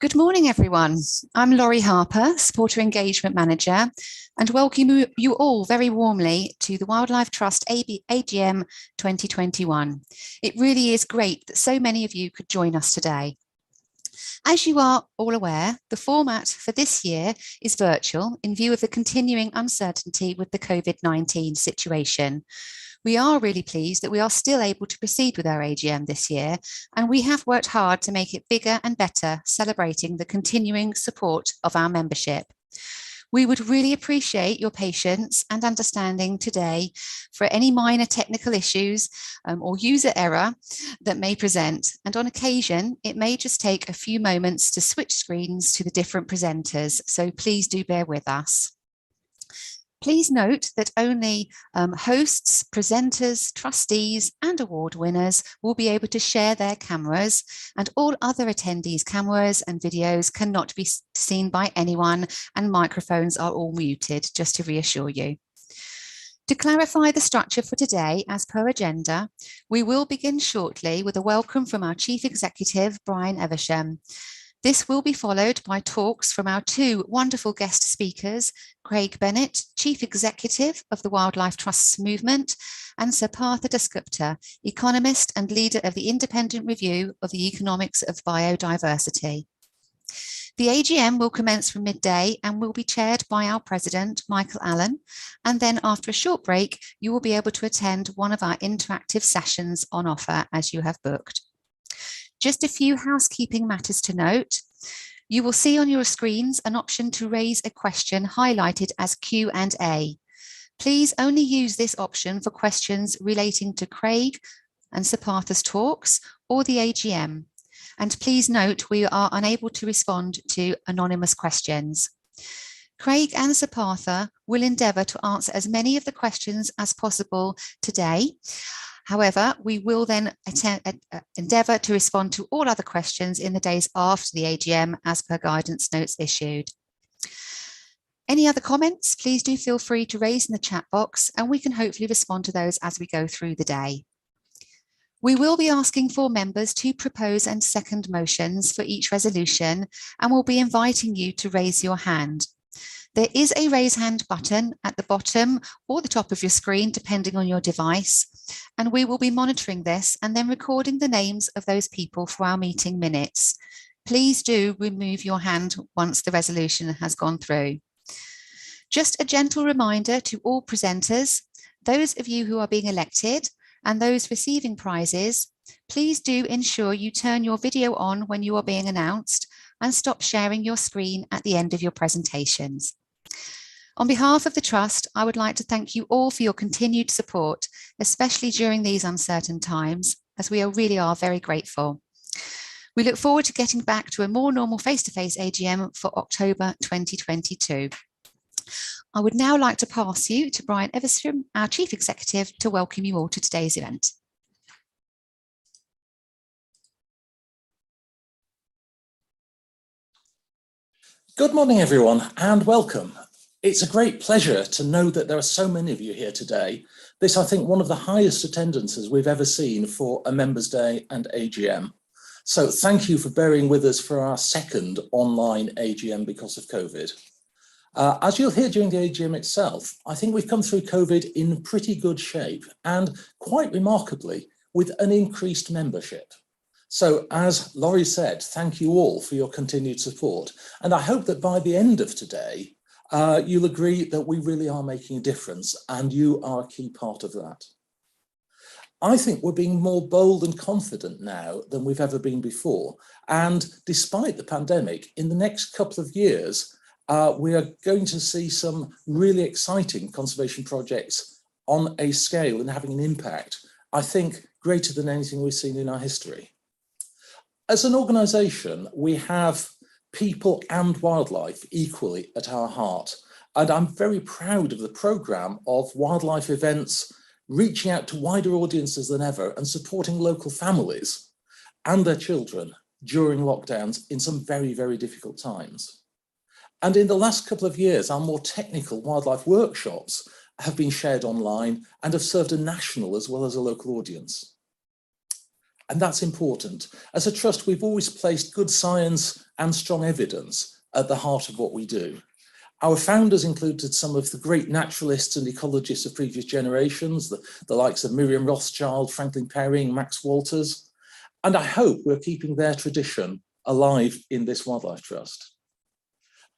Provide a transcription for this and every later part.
Good morning, everyone. I'm Laurie Harper, Supporter Engagement Manager, and welcome you all very warmly to the Wildlife Trust AGM 2021. It really is great that so many of you could join us today. As you are all aware, the format for this year is virtual in view of the continuing uncertainty with the COVID-19 situation. We are really pleased that we are still able to proceed with our AGM this year, and we have worked hard to make it bigger and better, celebrating the continuing support of our membership. We would really appreciate your patience and understanding today for any minor technical issues or user error that may present. And on occasion, it may just take a few moments to switch screens to the different presenters. So please do bear with us. Please note that only hosts, presenters, trustees and award winners will be able to share their cameras, and all other attendees' cameras and videos cannot be seen by anyone, and microphones are all muted, just to reassure you. To clarify the structure for today, as per agenda, we will begin shortly with a welcome from our Chief Executive, Brian Eversham. This will be followed by talks from our two wonderful guest speakers, Craig Bennett, Chief Executive of the Wildlife Trust Movement, and Sir Partha, economist and leader of the Independent Review of the Economics of Biodiversity. The AGM will commence from midday and will be chaired by our President, Michael Allen, and then after a short break, you will be able to attend one of our interactive sessions on offer as you have booked. Just a few housekeeping matters to note. You will see on your screens an option to raise a question highlighted as Q&A. Please only use this option for questions relating to Craig and Sir Partha's talks or the AGM. And please note we are unable to respond to anonymous questions. Craig and Sir Partha will endeavour to answer as many of the questions as possible today. However, we will then endeavour to respond to all other questions in the days after the AGM as per guidance notes issued. Any other comments, please do feel free to raise in the chat box, and we can hopefully respond to those as we go through the day. We will be asking for members to propose and second motions for each resolution, and we'll be inviting you to raise your hand. There is a raise hand button at the bottom or the top of your screen, depending on your device, and we will be monitoring this and then recording the names of those people for our meeting minutes. Please do remove your hand once the resolution has gone through. Just a gentle reminder to all presenters, those of you who are being elected and those receiving prizes, please do ensure you turn your video on when you are being announced and stop sharing your screen at the end of your presentations. On behalf of the Trust, I would like to thank you all for your continued support, especially during these uncertain times, as we really are very grateful. We look forward to getting back to a more normal face-to-face AGM for October 2022. I would now like to pass you to Brian Eversham, our Chief Executive, to welcome you all to today's event. Good morning, everyone, and welcome. It's a great pleasure to know that there are so many of you here today. This, I think, one of the highest attendances we've ever seen for a Members' Day and AGM. So thank you for bearing with us for our second online AGM because of COVID. As you'll hear during the AGM itself, I think we've come through COVID in pretty good shape and quite remarkably with an increased membership. So as Laurie said, thank you all for your continued support. And I hope that by the end of today, you'll agree that we really are making a difference and you are a key part of that. I think we're being more bold and confident now than we've ever been before. And despite the pandemic, in the next couple of years, we are going to see some really exciting conservation projects on a scale and having an impact, I think, greater than anything we've seen in our history. As an organisation, we have people and wildlife equally at our heart. And I'm very proud of the programme of wildlife events reaching out to wider audiences than ever and supporting local families and their children during lockdowns in some very, very difficult times. And in the last couple of years, our more technical wildlife workshops have been shared online and have served a national as well as a local audience. And that's important. As a trust, we've always placed good science and strong evidence at the heart of what we do. Our founders included some of the great naturalists and ecologists of previous generations, the likes of Miriam Rothschild, Franklin Perry, Max Walters, and I hope we're keeping their tradition alive in this Wildlife Trust.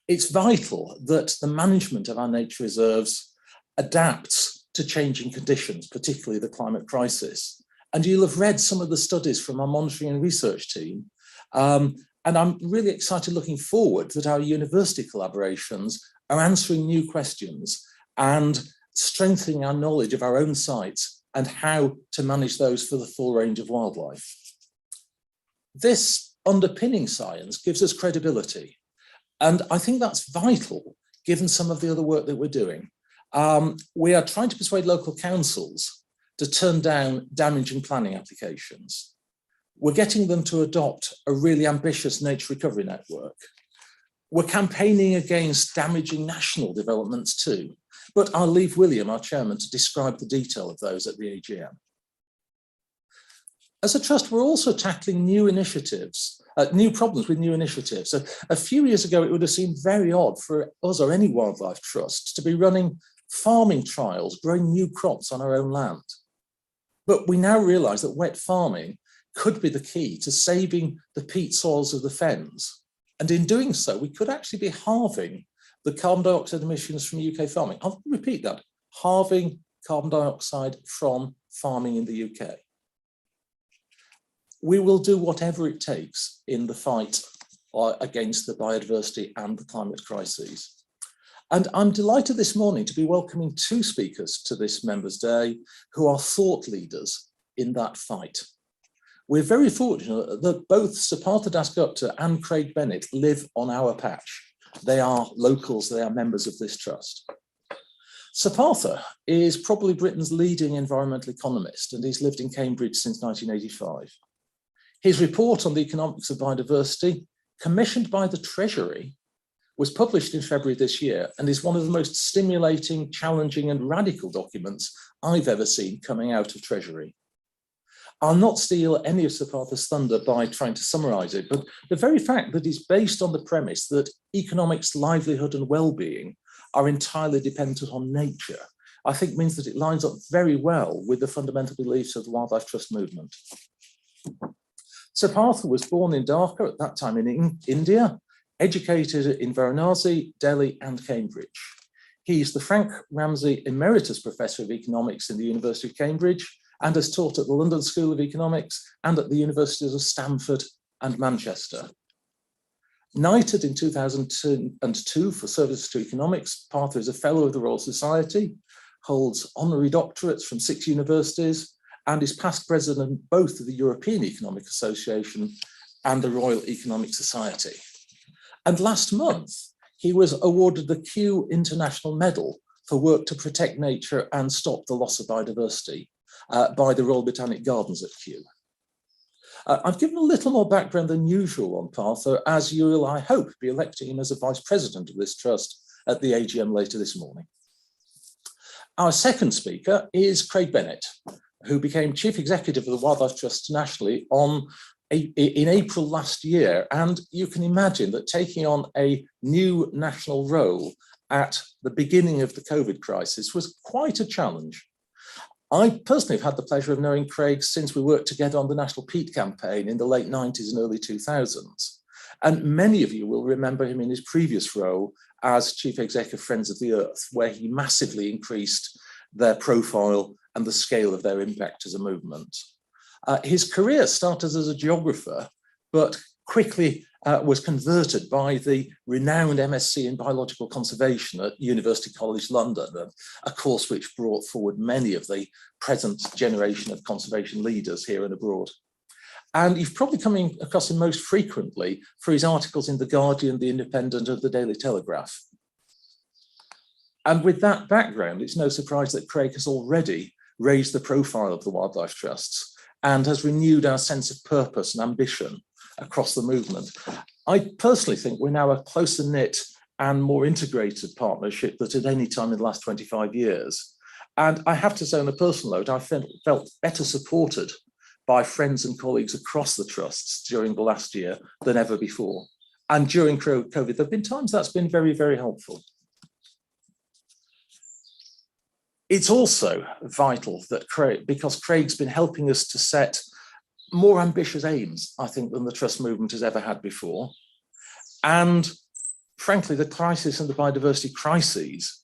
It's vital that the management of our nature reserves adapts to changing conditions, particularly the climate crisis. And you'll have read some of the studies from our monitoring and research team. And I'm really excited looking forward that our university collaborations are answering new questions and strengthening our knowledge of our own sites and how to manage those for the full range of wildlife. This underpinning science gives us credibility. And I think that's vital, given some of the other work that we're doing. We are trying to persuade local councils to turn down damaging planning applications. We're getting them to adopt a really ambitious nature recovery network. We're campaigning against damaging national developments too. But I'll leave William, our chairman, to describe the detail of those at the AGM. As a trust, we're also tackling new initiatives, new problems with new initiatives. So a few years ago, it would have seemed very odd for us or any wildlife trust to be running farming trials, growing new crops on our own land. But we now realise that wet farming could be the key to saving the peat soils of the fens. And in doing so, we could actually be halving the carbon dioxide emissions from UK farming. I'll repeat that, halving carbon dioxide from farming in the UK. We will do whatever it takes in the fight against the biodiversity and the climate crises. And I'm delighted this morning to be welcoming two speakers to this Members' Day who are thought leaders in that fight. We're very fortunate that both Sir Partha Dasgupta and Craig Bennett live on our patch. They are locals, they are members of this trust. Sir Partha is probably Britain's leading environmental economist, and he's lived in Cambridge since 1985. His report on the economics of biodiversity, commissioned by the Treasury, was published in February this year and is one of the most stimulating, challenging and radical documents I've ever seen coming out of Treasury. I'll not steal any of Sir Partha's thunder by trying to summarise it, but the very fact that it's based on the premise that economics, livelihood and well-being are entirely dependent on nature, I think means that it lines up very well with the fundamental beliefs of the Wildlife Trust movement. Sir Partha was born in Dhaka, at that time in India, educated in Varanasi, Delhi and Cambridge. He's the Frank Ramsey Emeritus Professor of Economics in the University of Cambridge and has taught at the London School of Economics and at the Universities of Stanford and Manchester. Knighted in 2002 for service to economics, Partha is a Fellow of the Royal Society, holds honorary doctorates from 6 universities, and is past president both of the European Economic Association and the Royal Economic Society. And last month, he was awarded the Kew International Medal for work to protect nature and stop the loss of biodiversity by the Royal Botanic Gardens at Kew. I've given a little more background than usual on Partha, as you will, I hope, be electing him as a vice president of this trust at the AGM later this morning. Our second speaker is Craig Bennett, who became Chief Executive of the Wildlife Trust nationally in April last year. And you can imagine that taking on a new national role at the beginning of the COVID crisis was quite a challenge. I personally have had the pleasure of knowing Craig since we worked together on the National Peat Campaign in the late 90s and early 2000s. And many of you will remember him in his previous role as Chief Executive of Friends of the Earth, where he massively increased their profile and the scale of their impact as a movement. His career started as a geographer, but quickly was converted by the renowned MSc in Biological Conservation at University College London, a course which brought forward many of the present generation of conservation leaders here and abroad. And you've probably come across him most frequently for his articles in The Guardian, The Independent and The Daily Telegraph. And with that background, it's no surprise that Craig has already raised the profile of the Wildlife Trusts and has renewed our sense of purpose and ambition across the movement. I personally think we're now a closer knit and more integrated partnership than at any time in the last 25 years. And I have to say on a personal note, I felt better supported by friends and colleagues across the trusts during the last year than ever before. And during COVID, there have been times that's been very, very helpful. It's also vital that because Craig's been helping us to set more ambitious aims, I think, than the trust movement has ever had before. And frankly, the crisis and the biodiversity crises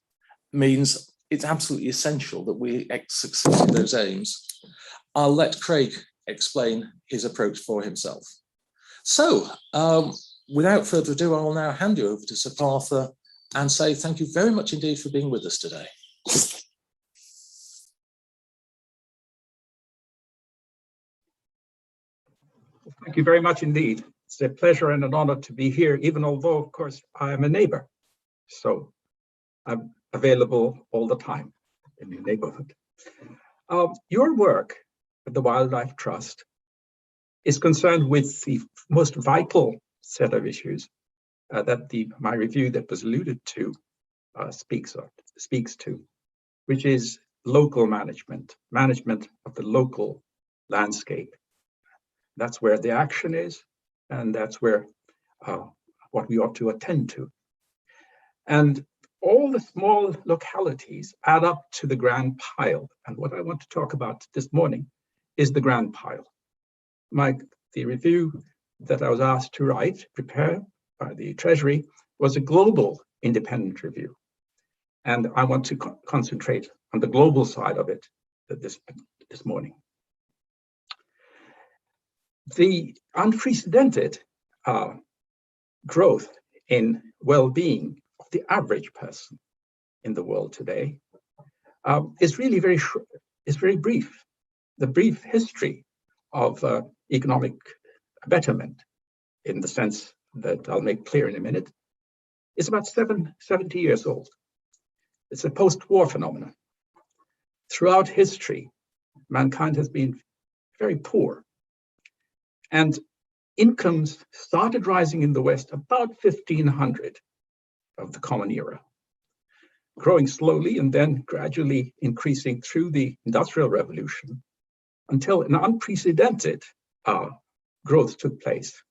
means it's absolutely essential that we succeed in those aims. I'll let Craig explain his approach for himself. So without further ado, I will now hand you over to Sir Partha and say thank you very much indeed for being with us today. Thank you very much indeed. It's a pleasure and an honor to be here, even although, of course, I am a neighbor. So I'm available all the time in the neighborhood. Your work at the Wildlife Trust is concerned with the most vital set of issues that my review that was alluded to speaks to, which is local management of the local landscape. That's where the action is, and that's where what we ought to attend to. And all the small localities add up to the grand pile. And what I want to talk about this morning is the grand pile. The review that I was asked to prepare by the Treasury was a global independent review. And I want to concentrate on the global side of it this morning. The unprecedented growth in well-being of the average person in the world today is really very brief. The brief history of economic betterment, in the sense that I'll make clear in a minute, is about 70 years old. It's a post-war phenomenon. Throughout history, mankind has been very poor. And incomes started rising in the West about 1500 of the Common Era, growing slowly and then gradually increasing through the Industrial Revolution until an unprecedented growth took place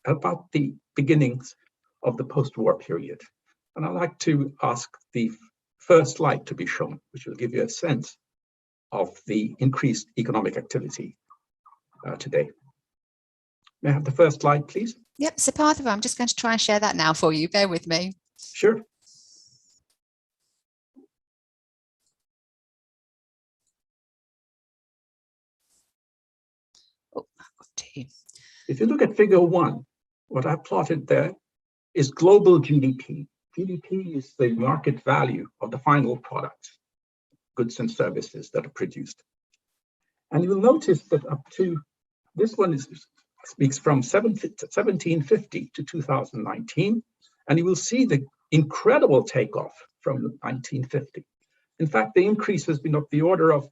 about the beginnings of the post-war period. And I'd like to ask the first slide to be shown, which will give you a sense of the increased economic activity today. May I have the first slide, please? Yep, so Partha, I'm just going to try and share that now for you. Bear with me. Sure. Oh, I've got to. If you look at figure 1, what I've plotted there is global GDP. GDP is the market value of the final products, goods and services that are produced. And you'll notice that up to this one speaks from 1750 to 2019, and you will see the incredible takeoff from 1950. In fact, the increase has been of the order of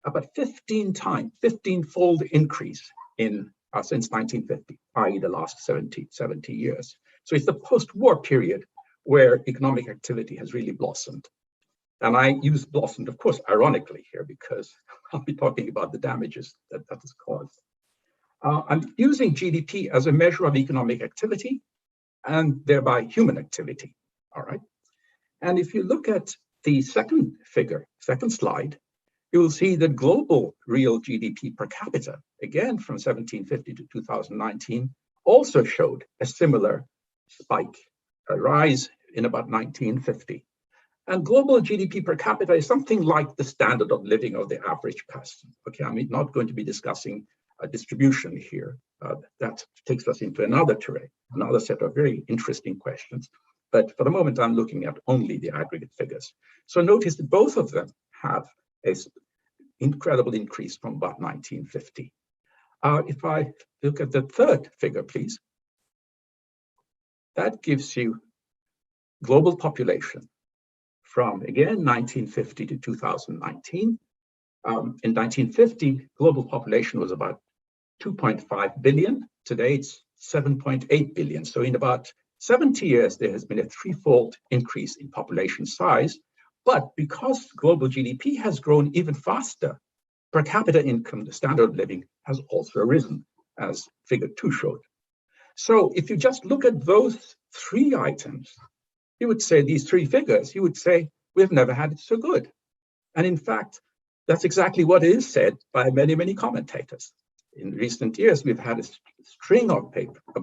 about 15-fold increase in since 1950, i.e. the last 70 years. So it's the post-war period where economic activity has really blossomed. And I use blossomed, of course, ironically here, because I'll be talking about the damages that has caused. I'm using GDP as a measure of economic activity and thereby human activity, all right? And if you look at the second slide, you will see that global real GDP per capita, again from 1750 to 2019, also showed a similar spike, a rise in about 1950. And global GDP per capita is something like the standard of living of the average person. Okay, I'm not going to be discussing a distribution here. That takes us into another terrain, another set of very interesting questions. But for the moment, I'm looking at only the aggregate figures. So notice that both of them have an incredible increase from about 1950. If I look at the third figure, please, that gives you global population from, again, 1950 to 2019. In 1950, global population was about 2.5 billion. Today, it's 7.8 billion. So in about 70 years, there has been a threefold increase in population size. But because global GDP has grown even faster, per capita income, the standard of living, has also risen, as figure 2 showed. So if you just look at those three items, you would say these three figures, you would say, we've never had it so good. And in fact, that's exactly what is said by many, many commentators. In recent years, we've had a string of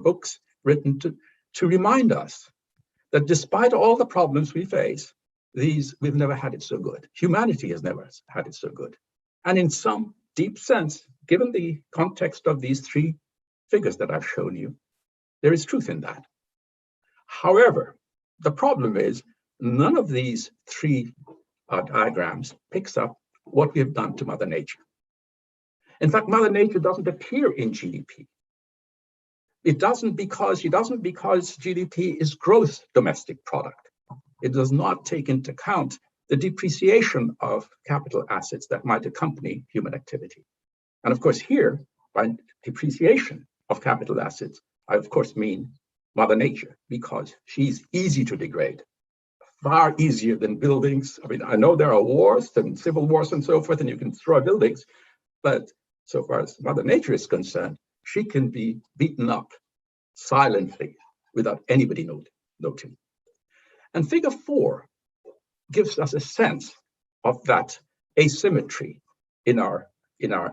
books written to remind us that despite all the problems we face, we've never had it so good. Humanity has never had it so good. And in some deep sense, given the context of these three figures that I've shown you, there is truth in that. However, the problem is none of these three diagrams picks up what we have done to Mother Nature. In fact, Mother Nature doesn't appear in GDP. It doesn't because GDP is gross domestic product. It does not take into account the depreciation of capital assets that might accompany human activity. And of course, here, by depreciation of capital assets, I of course mean Mother Nature, because she's easy to degrade, far easier than buildings. I mean, I know there are wars and civil wars and so forth, and you can destroy buildings, but so far as Mother Nature is concerned, she can be beaten up silently without anybody noting. And figure 4 gives us a sense of that asymmetry in our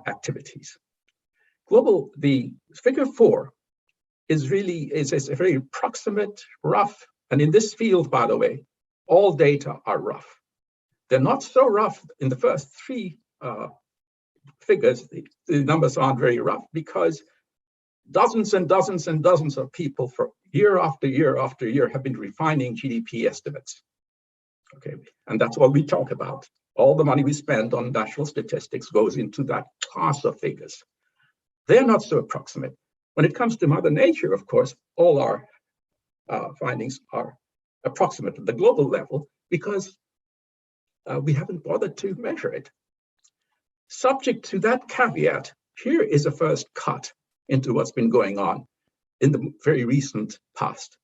activities. The figure 4 is a very approximate, rough, and in this field, by the way, all data are rough. They're not so rough in the first three figures. The numbers aren't very rough because dozens and dozens and dozens of people for year after year after year have been refining GDP estimates. Okay, and that's what we talk about. All the money we spend on national statistics goes into that class of figures. They're not so approximate. When it comes to Mother Nature, of course, all our findings are approximate at the global level because we haven't bothered to measure it. Subject to that caveat, here is a first cut into what's been going on in the very recent past.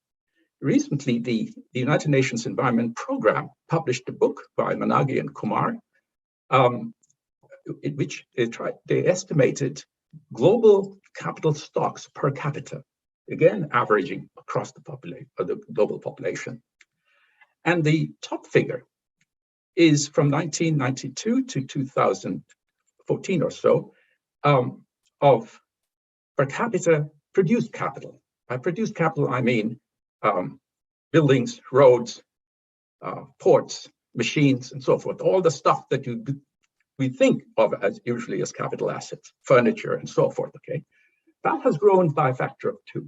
Recently, the United Nations Environment Programme published a book by Managi and Kumar, in which they estimated global capital stocks per capita, again, averaging across the global population. And the top figure is from 1992 to 2014 or so of per capita produced capital. By produced capital, I mean buildings, roads, ports, machines, and so forth, all the stuff that we think of as usually as capital assets, furniture, and so forth, okay? That has grown by a factor of 2.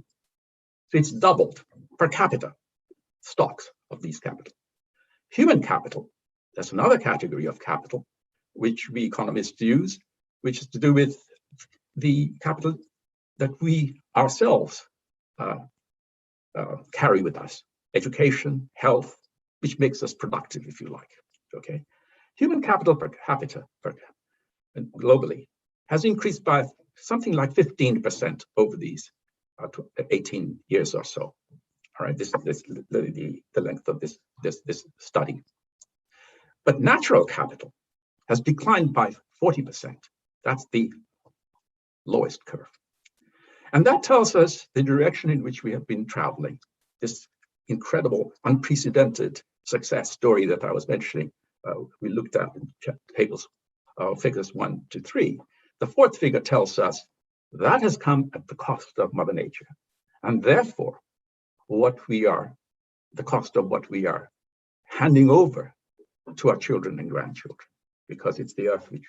So it's doubled per capita stocks of these capital. Human capital, that's another category of capital, which we economists use, which is to do with the capital that we ourselves carry with us. Education, health, which makes us productive, if you like, okay? Human capital per capita globally has increased by something like 15% over these 18 years or so. All right, this is the length of this study. But natural capital has declined by 40%. That's the lowest curve. And that tells us the direction in which we have been traveling, this incredible, unprecedented success story that I was mentioning. We looked at in tables, figures 1 to 3. The fourth figure tells us that has come at the cost of Mother Nature. And therefore, the cost of what we are handing over to our children and grandchildren, because it's the earth which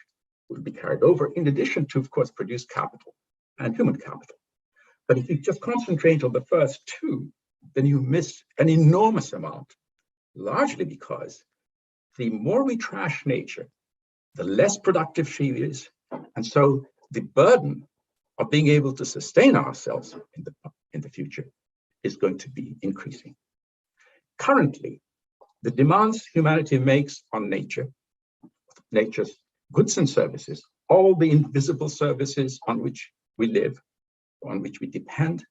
will be carried over, in addition to, of course, produced capital and human capital. But if you just concentrate on the first two, then you miss an enormous amount, largely because the more we trash nature, the less productive she is. And so the burden of being able to sustain ourselves in the future is going to be increasing. Currently, the demands humanity makes on nature's goods and services, all the invisible services on which we live, on which we depend,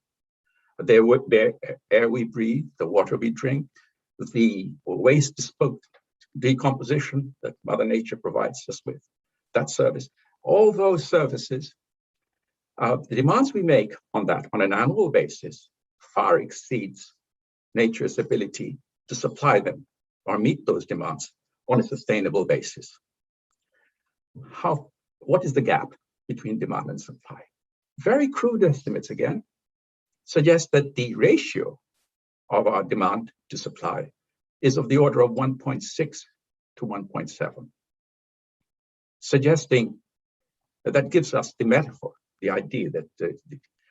the air we breathe, the water we drink, the waste decomposition that Mother Nature provides us with, that service, all those services, the demands we make on that on an annual basis far exceeds nature's ability to supply them or meet those demands on a sustainable basis. What is the gap between demand and supply? Very crude estimates, again, suggest that the ratio of our demand to supply is of the order of 1.6 to 1.7, suggesting that gives us the metaphor, the idea that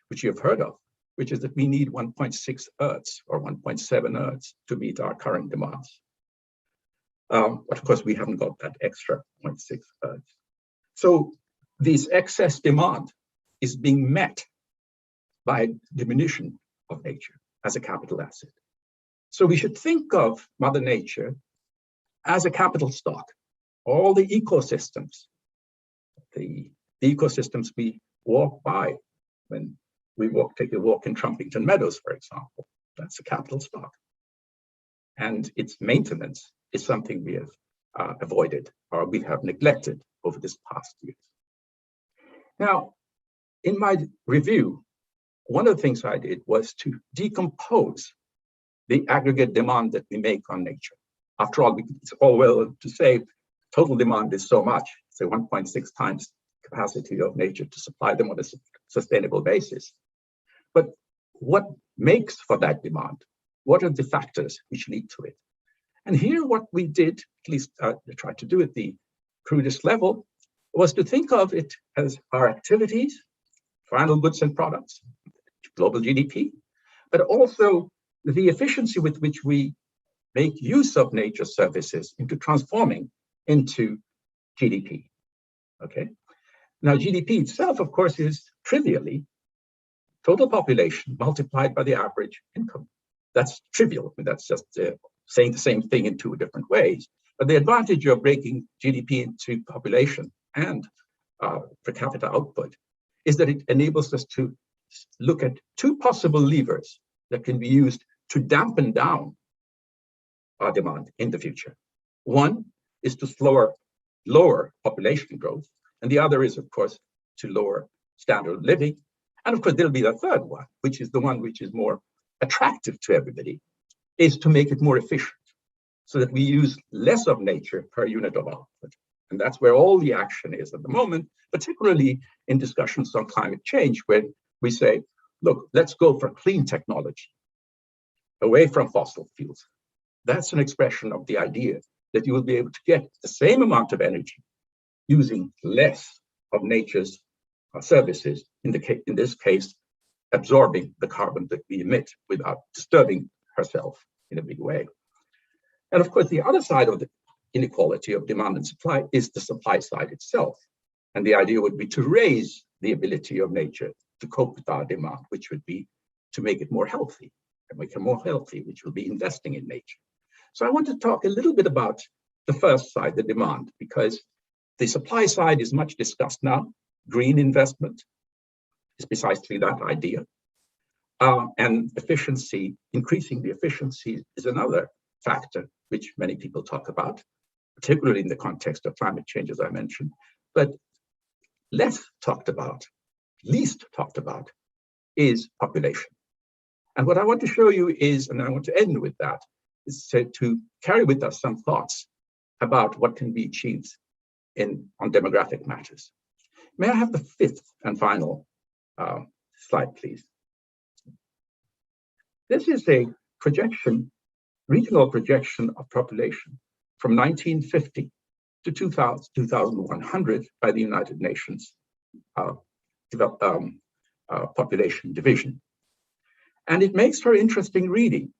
which you have heard of, which is that we need 1.6 Earths or 1.7 Earths to meet our current demands. But of course, we haven't got that extra 0.6 Earths. So this excess demand is being met by diminution of nature as a capital asset. So we should think of Mother Nature as a capital stock. All the ecosystems, the ecosystems we walk by when we take a walk in Trumpington Meadows, for example, that's a capital stock. And its maintenance is something we have avoided or we have neglected over this past years. Now, in my review, one of the things I did was to decompose the aggregate demand that we make on nature. After all, it's all well to say total demand is so much, say 1.6 times capacity of nature to supply them on a sustainable basis. But what makes for that demand? What are the factors which lead to it? And here what we did, at least tried to do at the crudest level, was to think of it as our activities, final goods and products, global GDP, but also the efficiency with which we make use of nature services into transforming into GDP, okay? Now, GDP itself, of course, is trivially total population multiplied by the average income. That's trivial. I mean, that's just saying the same thing in two different ways. But the advantage of breaking GDP into population and per capita output is that it enables us to look at two possible levers that can be used to dampen down our demand in the future. One is to lower population growth, and the other is, of course, to lower standard of living. And of course, there'll be a third one, which is the one which is more attractive to everybody, is to make it more efficient so that we use less of nature per unit of output. And that's where all the action is at the moment, particularly in discussions on climate change, where we say, look, let's go for clean technology, away from fossil fuels. That's an expression of the idea that you will be able to get the same amount of energy using less of nature's services, in this case, absorbing the carbon that we emit without disturbing herself in a big way. And of course, the other side of the inequality of demand and supply is the supply side itself. And the idea would be to raise the ability of nature to cope with our demand, which would be to make it more healthy, and make it more healthy, which will be investing in nature. So I want to talk a little bit about the first side, the demand, because the supply side is much discussed now. Green investment is precisely that idea. And efficiency, increasing the efficiency is another factor which many people talk about, particularly in the context of climate change, as I mentioned, but least talked about is population. And what I want to show you is, and I want to end with that, is to carry with us some thoughts about what can be achieved on demographic matters. May I have the fifth and final slide, please? This is a projection, regional projection of population from 1950 to 2100 by the United Nations Population Division. And it makes for interesting reading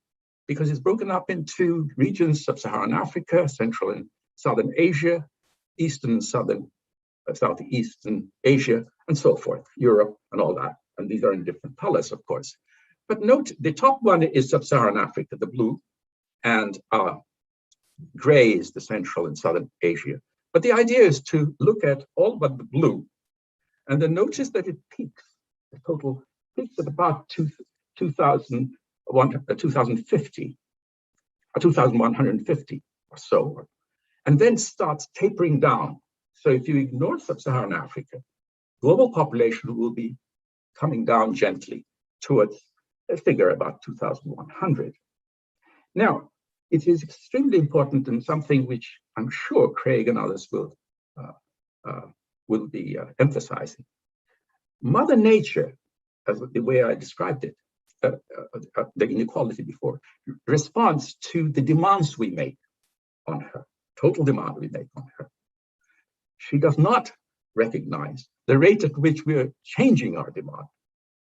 because it's broken up into regions: Sub-Saharan Africa, Central and Southern Asia, Eastern and Southeastern Asia, and so forth, Europe and all that. And these are in different colors, of course. But note, the top one is Sub-Saharan Africa, the blue, and gray is the Central and Southern Asia. But the idea is to look at all but the blue, and then notice that it peaks. The total peaks at about 2150 or so, and then starts tapering down. So if you ignore Sub-Saharan Africa, global population will be coming down gently towards a figure about 2,100. Now, it is extremely important and something which I'm sure Craig and others will be emphasizing. Mother Nature, as the way I described it, the inequality before, responds to the demands we make on her, total demand we make on her. She does not recognize the rate at which we are changing our demand,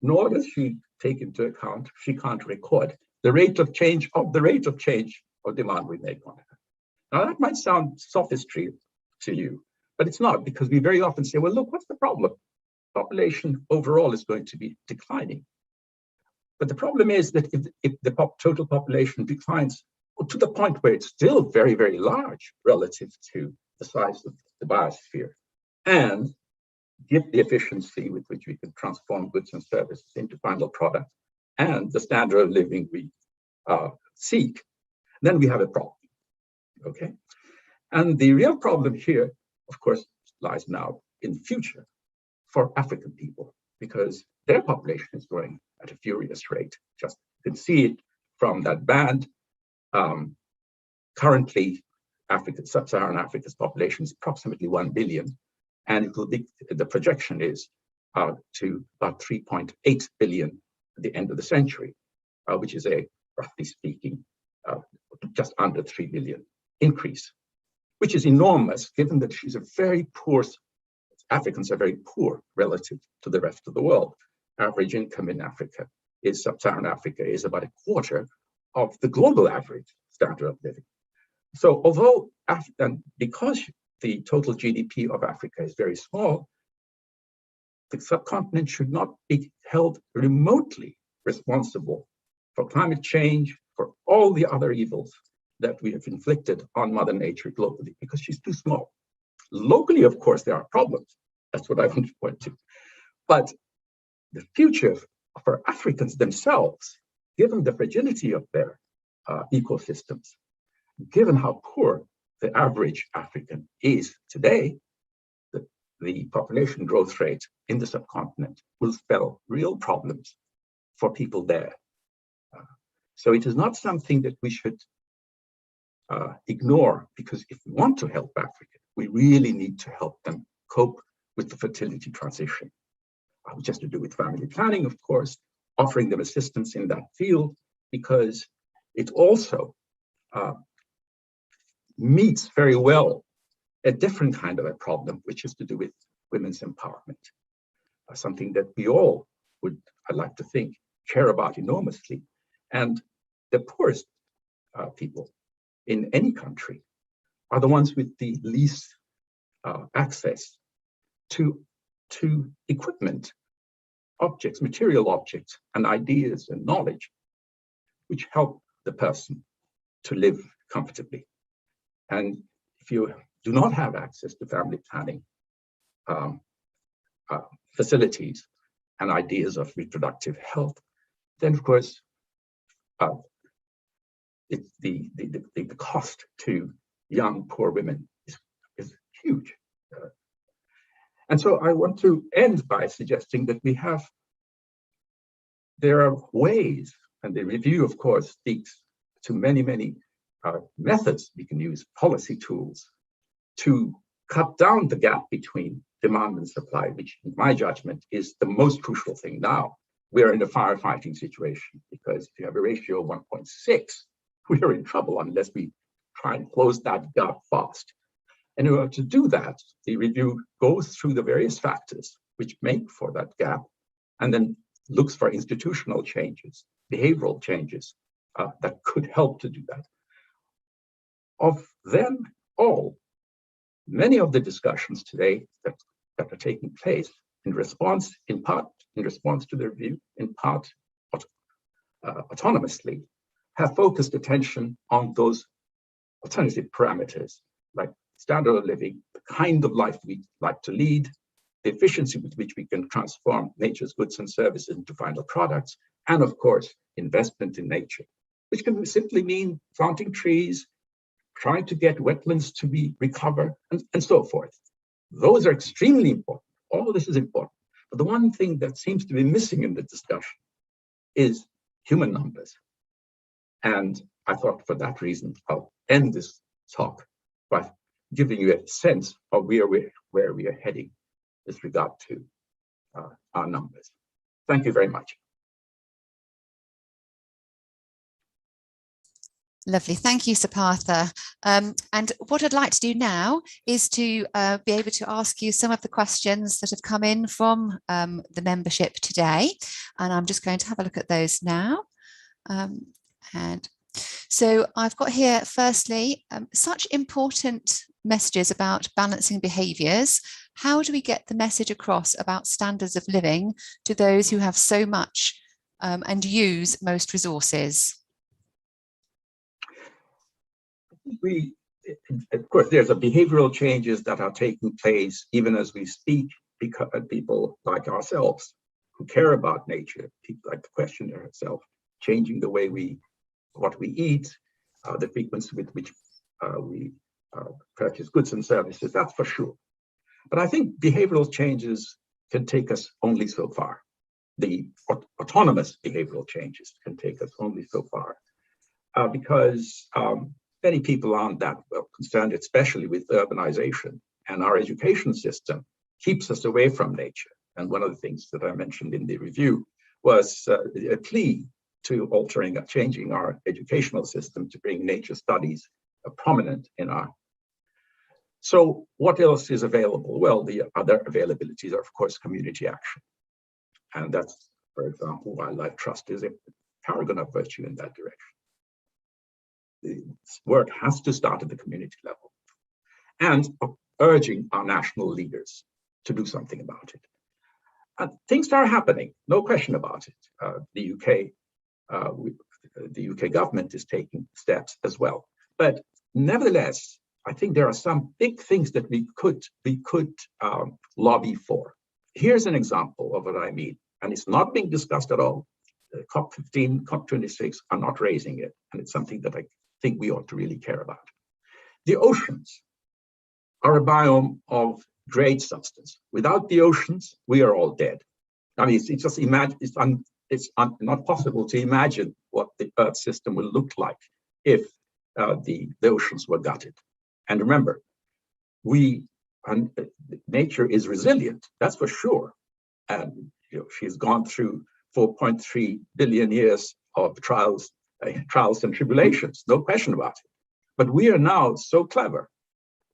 nor does she take into account, she can't record the rate of change of demand we make on her. Now that might sound sophistry to you, but it's not, because we very often say, well, look, what's the problem? Population overall is going to be declining. But the problem is that if the total population declines to the point where it's still very, very large relative to the size of the biosphere, and give the efficiency with which we can transform goods and services into final products, and the standard of living we seek, then we have a problem, okay? And the real problem here, of course, lies now in the future for African people, because their population is growing at a furious rate. Just you can see it from that band. Currently, sub-Saharan Africa's population is approximately 1 billion, and it will be, the projection is to about 3.8 billion at the end of the century, which is a, roughly speaking, just under 3 billion increase, which is enormous, given that Africans are very poor relative to the rest of the world. Average income in Africa sub-Saharan Africa is about a quarter of the global average standard of living. So although, and because the total GDP of Africa is very small, the subcontinent should not be held remotely responsible for climate change, for all the other evils that we have inflicted on Mother Nature globally, because she's too small. Locally, of course, there are problems. That's what I want to point to. But the future for Africans themselves, given the fragility of their ecosystems, given how poor the average African is today, the population growth rate in the subcontinent will spell real problems for people there. So it is not something that we should ignore, because if we want to help Africa, we really need to help them cope with the fertility transition, which has to do with family planning, of course, offering them assistance in that field, because it also meets very well a different kind of a problem, which is to do with women's empowerment, something that we all would, I'd like to think, care about enormously. And the poorest people in any country are the ones with the least access to equipment, objects, material objects, and ideas and knowledge, which help the person to live comfortably. And if you do not have access to family planning facilities and ideas of reproductive health, then of course, the cost to young, poor women is huge. And so I want to end by suggesting that there are ways, and the review, of course, speaks to many, many methods we can use, policy tools, to cut down the gap between demand and supply, which in my judgment is the most crucial thing now. We're in a firefighting situation, because if you have a ratio of 1.6, we are in trouble unless we try and close that gap fast. And in order to do that, the review goes through the various factors which make for that gap, and then looks for institutional changes, behavioral changes that could help to do that. Of them all, many of the discussions today that are taking place in part in response to the review, in part autonomously, have focused attention on those alternative parameters, like standard of living, the kind of life we like to lead, the efficiency with which we can transform nature's goods and services into final products, and of course, investment in nature, which can simply mean planting trees, trying to get wetlands to be recovered, and so forth. Those are extremely important. All of this is important. But the one thing that seems to be missing in the discussion is human numbers. And I thought for that reason, I'll end this talk by giving you a sense of where we are heading with regard to our numbers. Thank you very much. Lovely. Thank you, Sir Partha. And what I'd like to do now is to be able to ask you some of the questions that have come in from the membership today. And I'm just going to have a look at those now. And so I've got here, firstly, such important messages about balancing behaviours. How do we get the message across about standards of living to those who have so much and use most resources? Of course, there's behavioral changes that are taking place even as we speak, because people like ourselves who care about nature, people like the questioner herself, changing the way what we eat, the frequency with which we purchase goods and services, that's for sure. But I think behavioral changes can take us only so far. The autonomous behavioral changes can take us only so far because many people aren't that well concerned, especially with urbanization, and our education system keeps us away from nature. And one of the things that I mentioned in the review was a plea to changing our educational system to bring nature studies prominent in our. So what else is available? Well, the other availabilities are, of course, community action. And that's, for example, Wildlife Trust is a paragon of virtue in that direction. The work has to start at the community level and urging our national leaders to do something about it. And things are happening, no question about it. The UK government is taking steps as well. But nevertheless, I think there are some big things that we could lobby for. Here's an example of what I mean, and it's not being discussed at all. COP15, COP26 are not raising it, and it's something that I think we ought to really care about. The oceans are a biome of great substance. Without the oceans, we are all dead. I mean, it's just not possible to imagine what the Earth system will look like if the oceans were gutted. And remember, nature is resilient, that's for sure. And she's gone through 4.3 billion years of trials and tribulations, no question about it. But we are now so clever,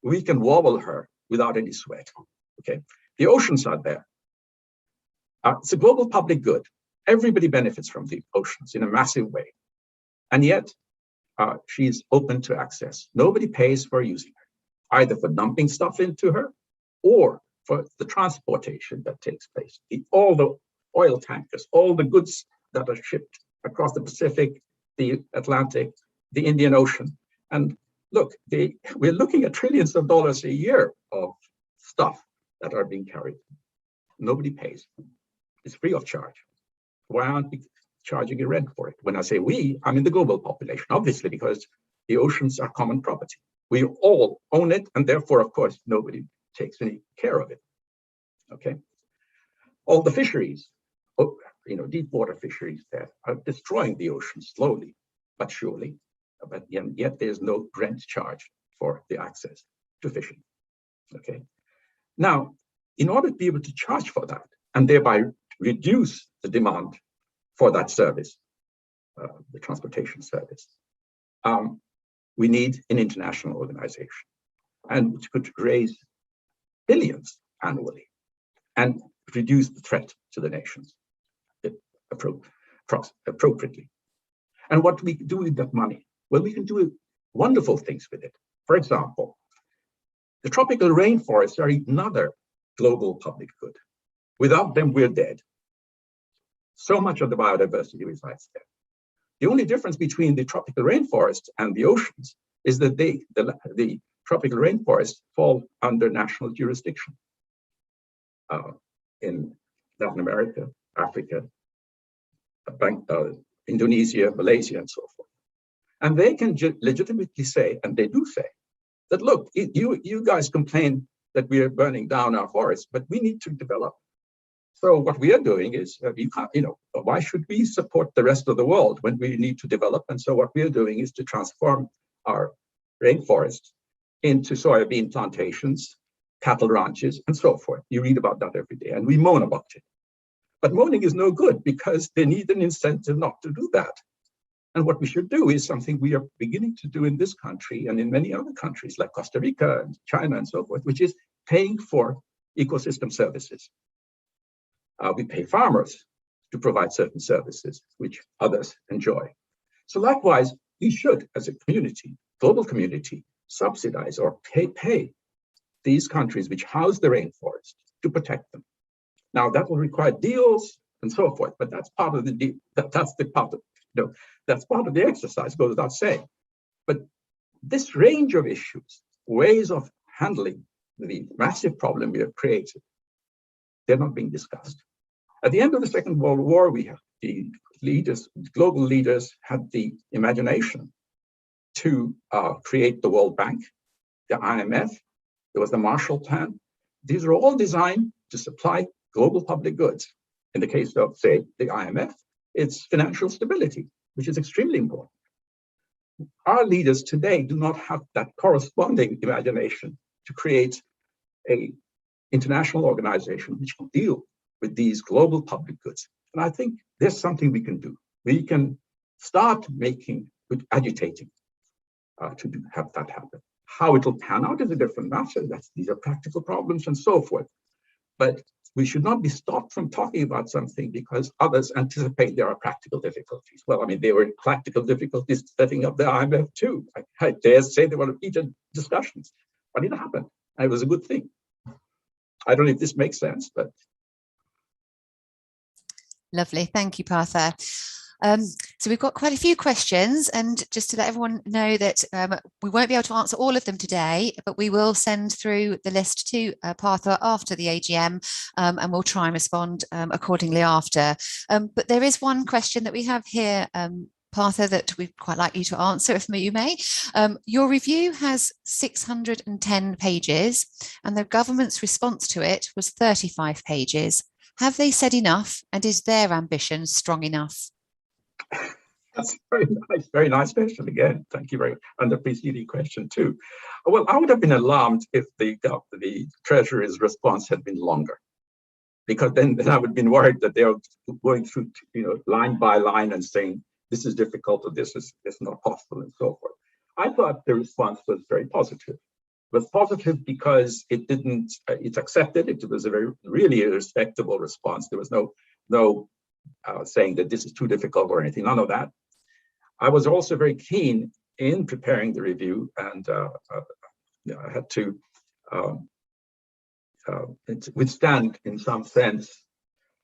we can wobble her without any sweat, okay? The oceans are there. It's a global public good. Everybody benefits from the oceans in a massive way. And yet, she's open to access. Nobody pays for using her, either for dumping stuff into her or for the transportation that takes place. All the oil tankers, all the goods that are shipped across the Pacific, the Atlantic, the Indian Ocean. And look, we're looking at trillions of dollars a year of stuff that are being carried. Nobody pays. It's free of charge. Why aren't we charging a rent for it? When I say we, I mean the global population, obviously, because the oceans are common property. We all own it, and therefore, of course, nobody takes any care of it. Okay. All the fisheries, deep water fisheries that are destroying the ocean slowly but surely, but yet there's no rent charge for the access to fishing. Okay. Now, in order to be able to charge for that and thereby reduce the demand for that service, the transportation service, we need an international organization, and which could raise billions annually and reduce the threat to the nations appropriately. And what we do with that money? Well, we can do wonderful things with it. For example, the tropical rainforests are another global public good. Without them, we're dead. So much of the biodiversity resides there. The only difference between the tropical rainforest and the oceans is that the tropical rainforests fall under national jurisdiction in Latin America, Africa, Indonesia, Malaysia, and so forth. And they can legitimately say, and they do say, that look, you guys complain that we are burning down our forests, but we need to develop. So what we are doing is, why should we support the rest of the world when we need to develop? And so what we are doing is to transform our rainforests into soybean plantations, cattle ranches, and so forth. You read about that every day, and we moan about it. But moaning is no good because they need an incentive not to do that. And what we should do is something we are beginning to do in this country and in many other countries like Costa Rica and China and so forth, which is paying for ecosystem services. We pay farmers to provide certain services which others enjoy. So likewise, we should, as a community, global community, subsidize or pay these countries which house the rainforest to protect them. Now that will require deals and so forth, but that's part of the that's part of the exercise, goes without saying. But this range of issues, ways of handling the massive problem we have created, they're not being discussed. At the end of the Second World War, we have the leaders, global leaders, had the imagination to create the World Bank, the IMF. There was the Marshall Plan. These are all designed to supply global public goods. In the case of, say, the IMF, it's financial stability, which is extremely important. Our leaders today do not have that corresponding imagination to create an international organization which can deal with these global public goods. And I think there's something we can do. We can start agitating to have that happen. How it'll pan out is a different matter. These are practical problems and so forth. But we should not be stopped from talking about something because others anticipate there are practical difficulties. Well, I mean, there were practical difficulties setting up the IMF too. I dare say there were heated discussions, but it happened. And it was a good thing. I don't know if this makes sense, but. Lovely, thank you, Partha. So we've got quite a few questions, and just to let everyone know that we won't be able to answer all of them today, but we will send through the list to Partha after the AGM, and we'll try and respond accordingly after. But there is one question that we have here, Partha, that we'd quite like you to answer, if you may. Your review has 610 pages, and the government's response to it was 35 pages. Have they said enough, and is their ambition strong enough? That's very nice question again. Thank you very much. And the preceding question too. Well, I would have been alarmed if the Treasury's response had been longer, because then I would have been worried that they are going through, line by line and saying this is difficult or this is not possible and so forth. I thought the response was very positive. It was positive because it accepted it. It was really a respectable response. There was no saying that this is too difficult or anything, none of that. I was also very keen in preparing the review, and I had to withstand, in some sense,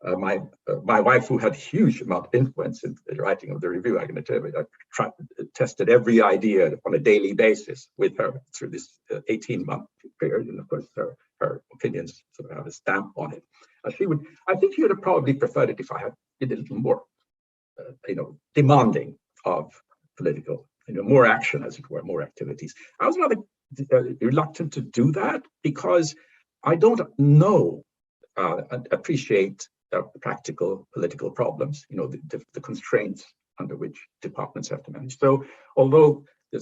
my wife, who had huge amount of influence in the writing of the review. I'm going to tell you, I tested every idea on a daily basis with her through this 18-month period, and of course her opinions sort of have a stamp on it. I think she would have probably preferred it if I had been a little more, demanding of political, more action, as it were, more activities. I was rather reluctant to do that because I don't know and appreciate practical political problems, the constraints under which departments have to manage. So, although there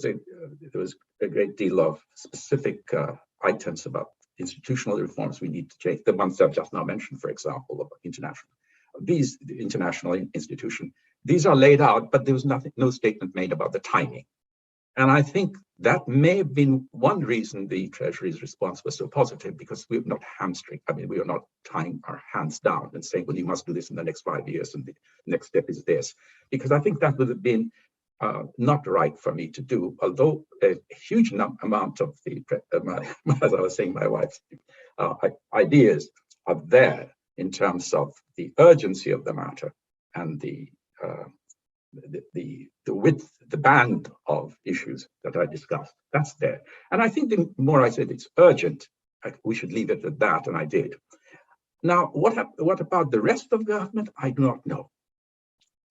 was a great deal of specific items about institutional reforms we need to change, the ones I've just now mentioned, for example, about the international institution, these are laid out, but there was no statement made about the timing. And I think that may have been one reason the Treasury's response was so positive, because we are not hamstring. I mean, we are not tying our hands down and saying, well, you must do this in the next 5 years and the next step is this. Because I think that would have been not right for me to do, although a huge amount of as I was saying, my wife's ideas are there in terms of the urgency of the matter and the width, the band of issues that I discussed. That's there. And I think the more I said it's urgent, we should leave it at that, and I did. Now, what about the rest of government? I do not know.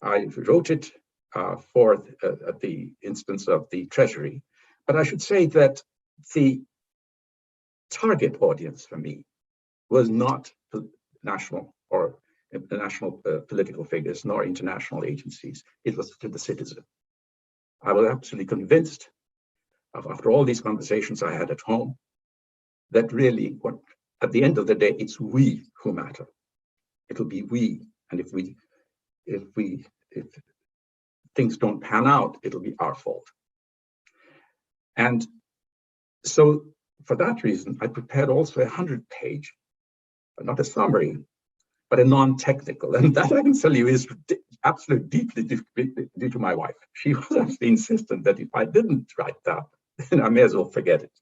I wrote it for at the instance of the Treasury, but I should say that the target audience for me was not national or national political figures, nor international agencies. It was to the citizen. I was absolutely convinced, after all these conversations I had at home, that really, at the end of the day, it's we who matter. It'll be we, and if things don't pan out, it'll be our fault. And so, for that reason, I prepared also a 100-page, not a summary, but a non-technical, and that I can tell you is absolutely deeply due to my wife. She was actually insistent that if I didn't write that, then I may as well forget it.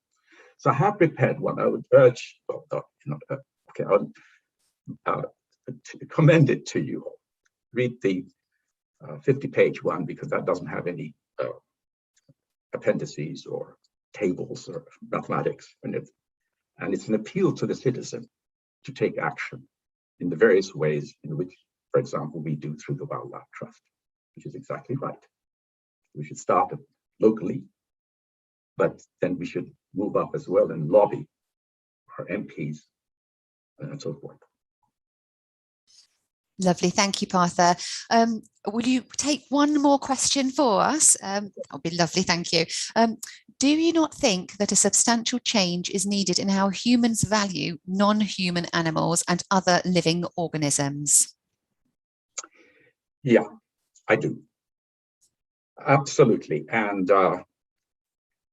So I have prepared one. I would urge, I would commend it to you. Read the 50-page one, because that doesn't have any appendices or tables or mathematics in it. And it's an appeal to the citizen to take action in the various ways in which, for example, we do through the Wildlife Trust, which is exactly right. We should start locally, but then we should move up as well and lobby our MPs and so forth. Lovely, thank you, Partha. Will you take one more question for us? That'll be lovely, thank you. Do you not think that a substantial change is needed in how humans value non-human animals and other living organisms? Yeah, I do. Absolutely. And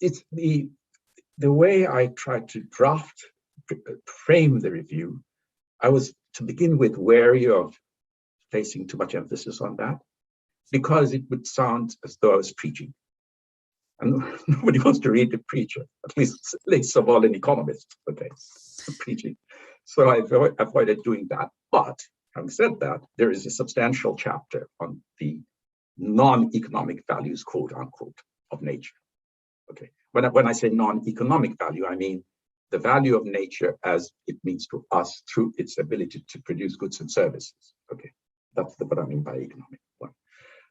it's the way I tried to frame the review. I was, to begin with, wary of placing too much emphasis on that, because it would sound as though I was preaching. And nobody wants to read the preacher, at least of all an economist, okay, preaching. So I avoided doing that. But having said that, there is a substantial chapter on the non-economic values, quote unquote, of nature. Okay. When I say non-economic value, I mean the value of nature as it means to us through its ability to produce goods and services. Okay. That's what I mean by economic one.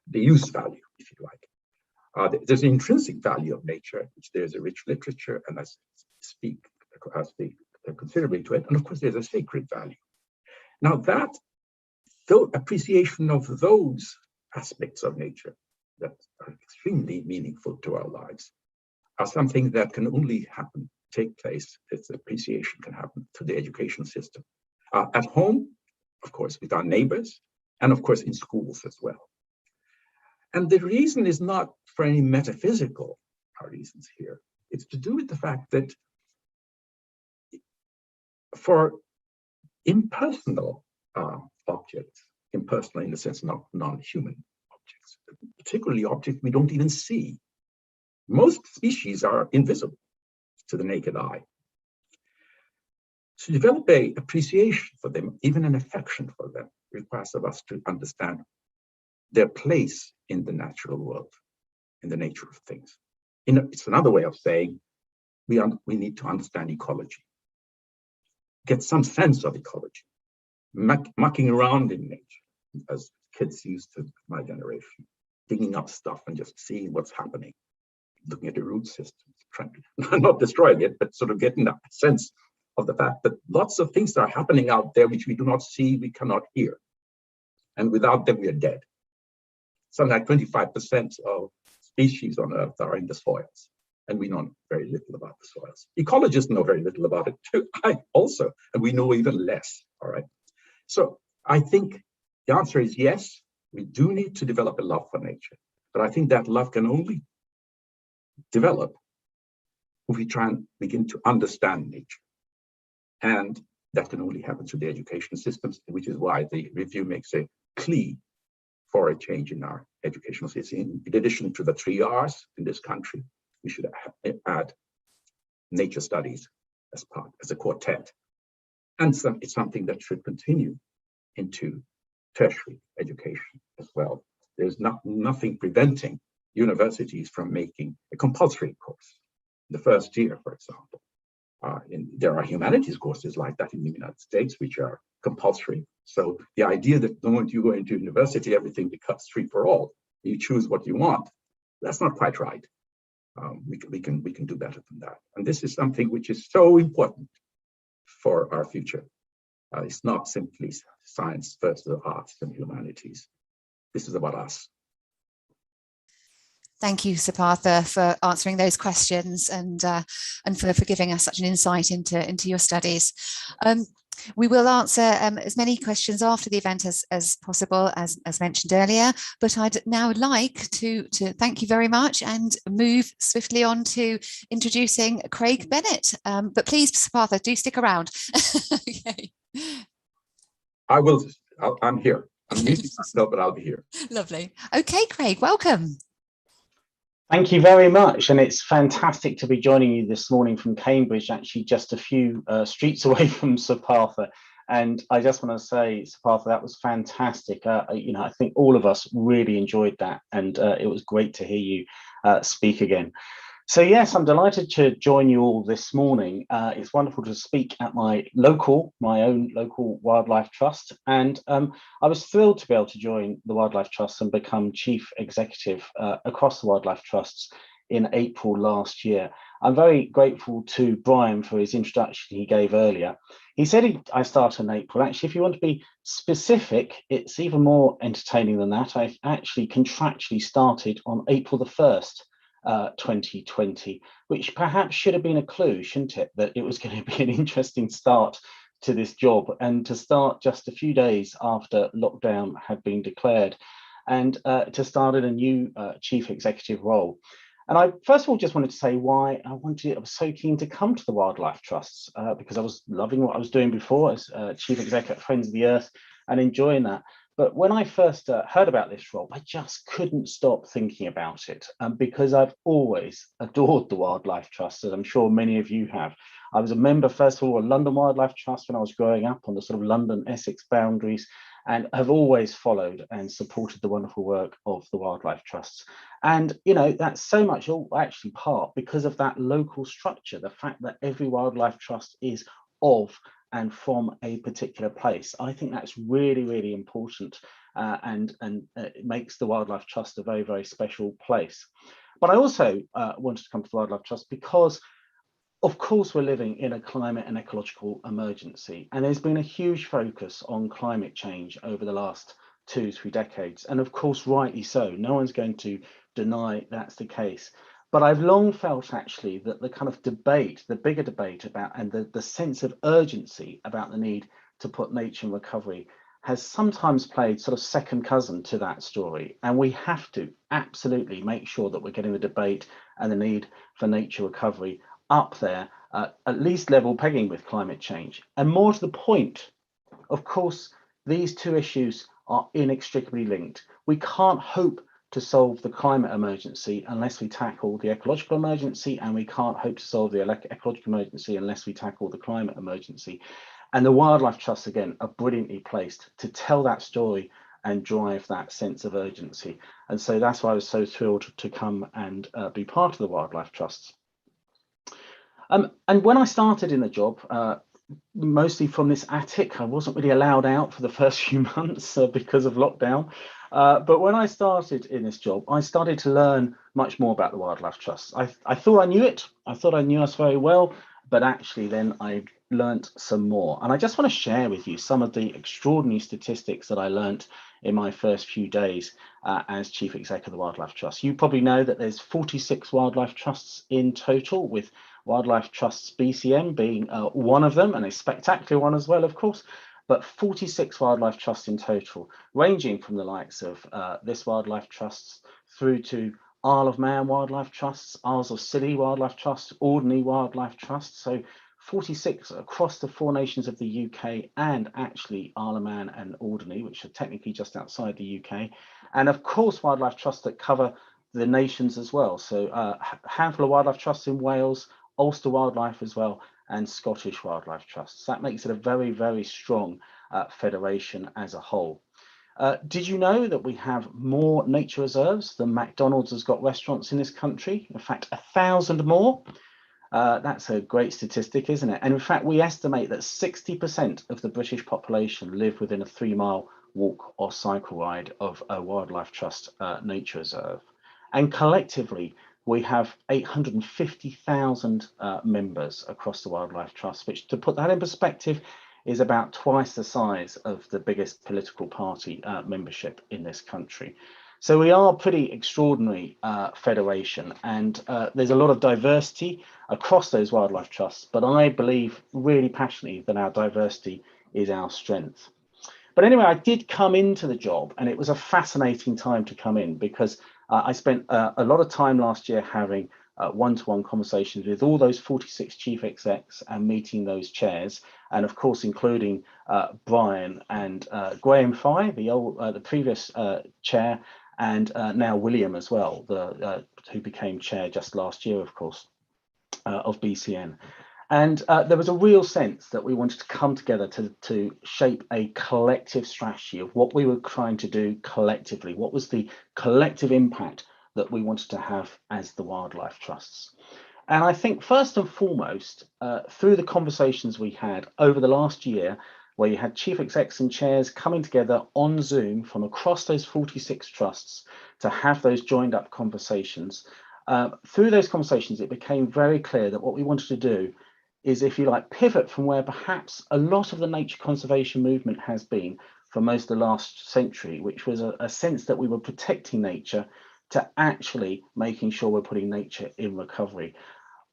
The use value, if you like. There's an intrinsic value of nature, which there's a rich literature, and I speak considerably to it. And of course, there's a sacred value. Now that, though appreciation of those aspects of nature that are extremely meaningful to our lives are something that can only take place, its appreciation can happen through the education system. At home, of course, with our neighbors, and of course in schools as well. And the reason is not for any metaphysical reasons here. It's to do with the fact that for impersonal objects, impersonal in the sense of non-human objects, particularly objects we don't even see, most species are invisible to the naked eye. To develop an appreciation for them, even an affection for them, requires of us to understand their place in the natural world, in the nature of things. It's another way of saying we need to understand ecology, get some sense of ecology, mucking around in nature, as kids used to, my generation, digging up stuff and just seeing what's happening, looking at the root systems, trying to, not destroying it, but sort of getting a sense of the fact that lots of things are happening out there which we do not see, we cannot hear. And without them, we are dead. Something like 25% of species on Earth are in the soils, and we know very little about the soils. Ecologists know very little about it too, also, and we know even less, all right? So I think the answer is yes, we do need to develop a love for nature, but I think that love can only develop if we try and begin to understand nature. And that can only happen through the education systems, which is why the review makes a plea for a change in our educational system. In addition to the 3 R's in this country, we should add nature studies as a quartet. And it's something that should continue into tertiary education as well. There's nothing preventing universities from making a compulsory course. The first year, for example. There are humanities courses like that in the United States, which are compulsory. So the idea that the moment you go into university, everything becomes free for all. You choose what you want. That's not quite right. We can do better than that. And this is something which is so important for our future. It's not simply science versus arts and humanities. This is about us. Thank you, Sir Partha, for answering those questions and for giving us such an insight into your studies. We will answer as many questions after the event as possible, as mentioned earlier, but I'd now like to thank you very much and move swiftly on to introducing Craig Bennett. But please, Sir Partha, do stick around. Okay. I'm here. I'm muting myself, but I'll be here. Lovely. Okay, Craig, welcome. Thank you very much, and it's fantastic to be joining you this morning from Cambridge, actually just a few streets away from Sir Partha. And I just want to say, Sir Partha, that was fantastic. I think all of us really enjoyed that, and it was great to hear you speak again. So yes, I'm delighted to join you all this morning. It's wonderful to speak at my own local Wildlife Trust. And I was thrilled to be able to join the Wildlife Trust and become Chief Executive across the Wildlife Trusts in April last year. I'm very grateful to Brian for his introduction he gave earlier. He said I start in April. Actually, if you want to be specific, it's even more entertaining than that. I actually contractually started on April the 1st. 2020, which perhaps should have been a clue, shouldn't it, that it was going to be an interesting start to this job, and to start just a few days after lockdown had been declared, and to start in a new chief executive role. And I first of all just wanted to say why I was so keen to come to the Wildlife Trusts, because I was loving what I was doing before as chief exec at Friends of the Earth and enjoying that. But when I first heard about this role, I just couldn't stop thinking about it, because I've always adored the Wildlife Trust, as I'm sure many of you have. I was a member, first of all, of London Wildlife Trust when I was growing up on the sort of London-Essex boundaries, and have always followed and supported the wonderful work of the Wildlife Trusts. And, that's so much actually part because of that local structure, the fact that every Wildlife Trust is of and from a particular place. I think that's really, really important, and it makes the Wildlife Trust a very, very special place. But I also wanted to come to the Wildlife Trust because, of course, we're living in a climate and ecological emergency, and there's been a huge focus on climate change over the last 2-3 decades. And of course, rightly so. No one's going to deny that's the case. But I've long felt actually that the kind of debate, the bigger debate about, and the sense of urgency about the need to put nature in recovery has sometimes played sort of second cousin to that story. And we have to absolutely make sure that we're getting the debate and the need for nature recovery up there, at least level pegging with climate change. And more to the point, of course, these two issues are inextricably linked. We can't hope to solve the climate emergency unless we tackle the ecological emergency, and we can't hope to solve the ecological emergency unless we tackle the climate emergency. And the Wildlife Trusts, again, are brilliantly placed to tell that story and drive that sense of urgency. And so that's why I was so thrilled to come and be part of the Wildlife Trusts. And when I started in the job, mostly from this attic, I wasn't really allowed out for the first few months because of lockdown. But when I started in this job, I started to learn much more about the Wildlife Trust. I thought I knew it. I thought I knew us very well, but actually then I learnt some more. And I just want to share with you some of the extraordinary statistics that I learnt in my first few days as Chief Exec of the Wildlife Trust. You probably know that there's 46 Wildlife Trusts in total, with Wildlife Trust BCN being one of them, and a spectacular one as well, of course. But 46 Wildlife Trusts in total, ranging from the likes of this Wildlife Trusts through to Isle of Man Wildlife Trusts, Isles of Scilly Wildlife Trusts, Ordinary Wildlife Trusts. So 46 across the 4 nations of the UK, and actually Isle of Man and Ordinary, which are technically just outside the UK. And of course, Wildlife Trusts that cover the nations as well. So a handful of Wildlife Trusts in Wales, Ulster Wildlife as well, and Scottish Wildlife Trusts. That makes it a very, very strong federation as a whole. Did you know that we have more nature reserves than McDonald's has got restaurants in this country? In fact, 1,000 more. That's a great statistic, isn't it? And in fact, we estimate that 60% of the British population live within a 3-mile walk or cycle ride of a Wildlife Trust nature reserve. And collectively, we have 850,000 members across the Wildlife Trust, which, to put that in perspective, is about twice the size of the biggest political party membership in this country. So we are a pretty extraordinary federation, and there's a lot of diversity across those wildlife trusts, but I believe really passionately that our diversity is our strength. But anyway, I did come into the job, and it was a fascinating time to come in, because I spent a lot of time last year having one-to-one conversations with all those 46 chief execs and meeting those chairs, and of course including Brian and Graham Fry, the previous chair, and now William as well, who became chair just last year, of course, of BCN. And there was a real sense that we wanted to come together to shape a collective strategy of what we were trying to do collectively. What was the collective impact that we wanted to have as the wildlife trusts? And I think first and foremost, through the conversations we had over the last year, where you had chief execs and chairs coming together on Zoom from across those 46 trusts to have those joined up conversations, through those conversations, it became very clear that what we wanted to do is, if you like, pivot from where perhaps a lot of the nature conservation movement has been for most of the last century, which was a sense that we were protecting nature, to actually making sure we're putting nature in recovery.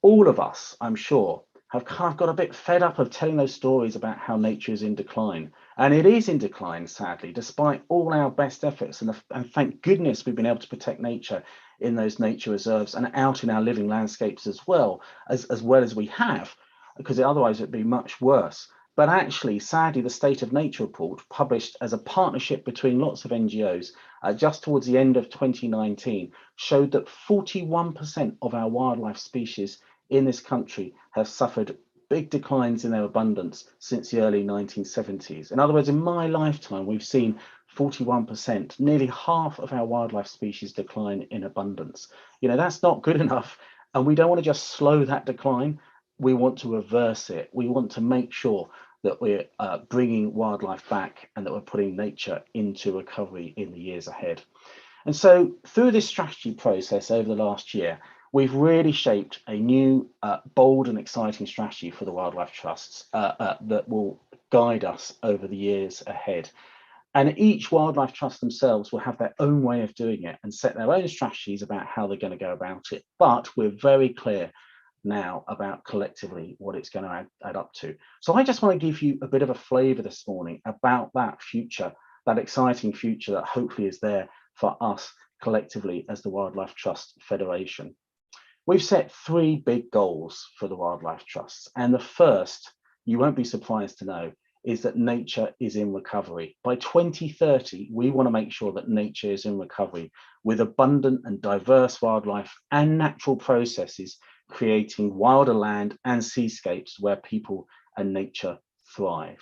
All of us, I'm sure, have kind of got a bit fed up of telling those stories about how nature is in decline. And it is in decline, sadly, despite all our best efforts. And thank goodness we've been able to protect nature in those nature reserves and out in our living landscapes as well as we have, because otherwise it'd be much worse. But actually, sadly, the State of Nature report, published as a partnership between lots of NGOs just towards the end of 2019, showed that 41% of our wildlife species in this country have suffered big declines in their abundance since the early 1970s. In other words, in my lifetime, we've seen 41%, nearly half of our wildlife species decline in abundance. You know, that's not good enough. And we don't want to just slow that decline. We want to reverse it. We want to make sure that we're bringing wildlife back and that we're putting nature into recovery in the years ahead. And so through this strategy process over the last year, we've really shaped a new, bold and exciting strategy for the wildlife trusts that will guide us over the years ahead. And each wildlife trust themselves will have their own way of doing it and set their own strategies about how they're going to go about it. But we're very clear now about collectively what it's going to add up to. So I just want to give you a bit of a flavour this morning about that future, that exciting future that hopefully is there for us collectively as the Wildlife Trust Federation. We've set 3 big goals for the wildlife trusts, and the first, you won't be surprised to know, is that nature is in recovery. By 2030, we want to make sure that nature is in recovery with abundant and diverse wildlife and natural processes, creating wilder land and seascapes where people and nature thrive.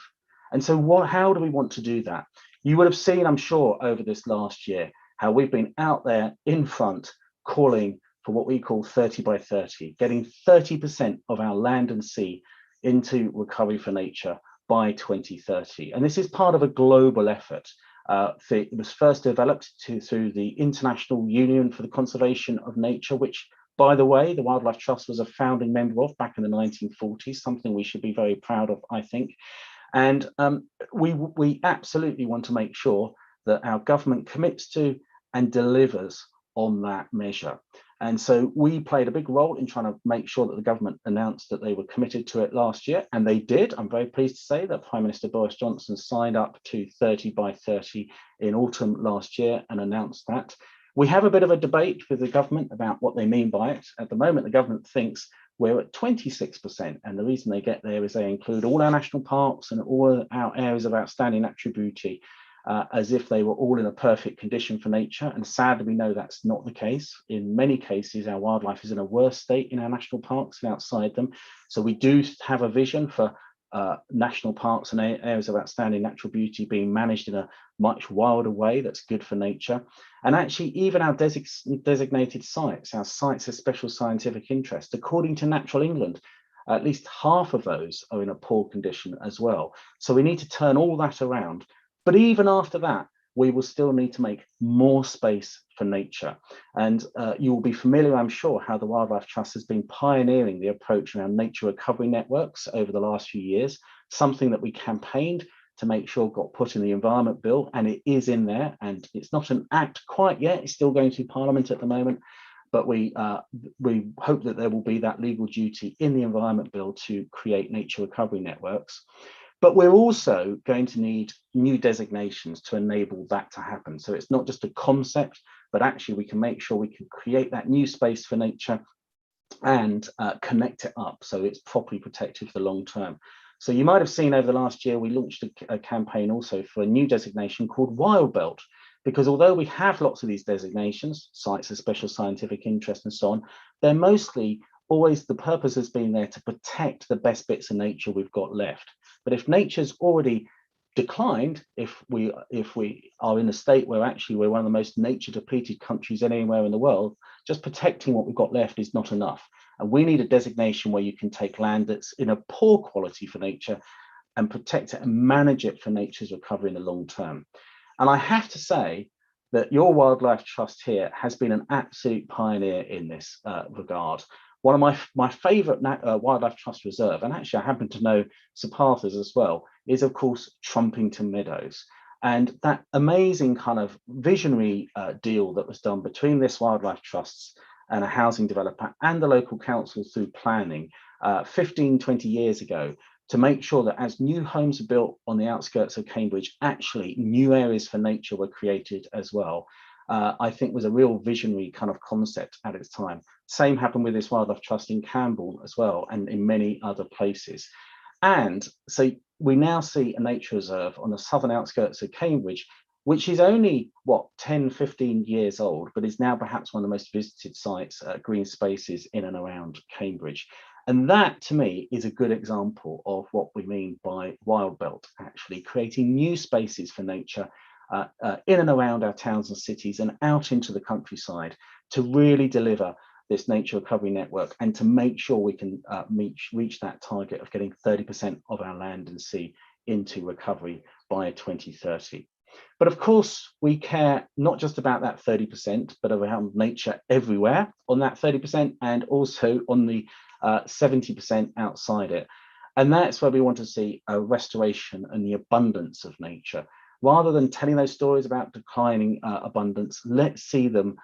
And so how do we want to do that? You would have seen, I'm sure, over this last year, how we've been out there in front calling for what we call 30 by 30, getting 30% of our land and sea into recovery for nature by 2030. And this is part of a global effort. It was first developed through the International Union for the Conservation of Nature, which, by the way, the Wildlife Trust was a founding member of back in the 1940s, something we should be very proud of, I think. And we absolutely want to make sure that our government commits to and delivers on that measure. And so we played a big role in trying to make sure that the government announced that they were committed to it last year, and they did. I'm very pleased to say that Prime Minister Boris Johnson signed up to 30 by 30 in autumn last year and announced that. We have a bit of a debate with the government about what they mean by it. At the moment, the government thinks we're at 26%, and the reason they get there is they include all our national parks and all our areas of outstanding natural beauty as if they were all in a perfect condition for nature. And sadly, we know that's not the case. In many cases, our wildlife is in a worse state in our national parks and outside them. So we do have a vision for national parks and areas of outstanding natural beauty being managed in a much wilder way that's good for nature. And actually, even our designated sites, our sites of special scientific interest, according to Natural England, at least half of those are in a poor condition as well. So we need to turn all that around. But even after that, we will still need to make more space for nature. And you will be familiar, I'm sure, how the Wildlife Trust has been pioneering the approach around nature recovery networks over the last few years, something that we campaigned to make sure got put in the Environment Bill, and it is in there, and it's not an act quite yet, it's still going through Parliament at the moment, but we hope that there will be that legal duty in the Environment Bill to create nature recovery networks. But we're also going to need new designations to enable that to happen. So it's not just a concept, but actually we can make sure we can create that new space for nature and connect it up so it's properly protected for the long term. So you might have seen over the last year, we launched a campaign also for a new designation called Wild Belt, because although we have lots of these designations, sites of special scientific interest and so on, they're mostly always, the purpose has been there to protect the best bits of nature we've got left. But if nature's already declined, if we are in a state where actually we're one of the most nature depleted countries anywhere in the world, just protecting what we've got left is not enough. And we need a designation where you can take land that's in a poor quality for nature and protect it and manage it for nature's recovery in the long term. And I have to say that your Wildlife Trust here has been an absolute pioneer in this regard. One of my favourite Wildlife Trust reserve, and actually I happen to know Sir Partha's as well, is of course Trumpington Meadows. And that amazing kind of visionary deal that was done between this Wildlife Trusts and a housing developer and the local council through planning 15, 20 years ago, to make sure that as new homes are built on the outskirts of Cambridge, actually new areas for nature were created as well. I think was a real visionary kind of concept at its time. Same happened with this Wildlife Trust in Campbell as well, and in many other places. And so we now see a nature reserve on the southern outskirts of Cambridge, which is only, what, 10, 15 years old, but is now perhaps one of the most visited sites, green spaces in and around Cambridge. And that, to me, is a good example of what we mean by Wild Belt, actually creating new spaces for nature in and around our towns and cities and out into the countryside to really deliver this nature recovery network and to make sure we can reach that target of getting 30% of our land and sea into recovery by 2030. But of course, we care not just about that 30%, but around nature everywhere on that 30% and also on the 70% outside it. And that's where we want to see a restoration and the abundance of nature. Rather than telling those stories about declining abundance, let's see them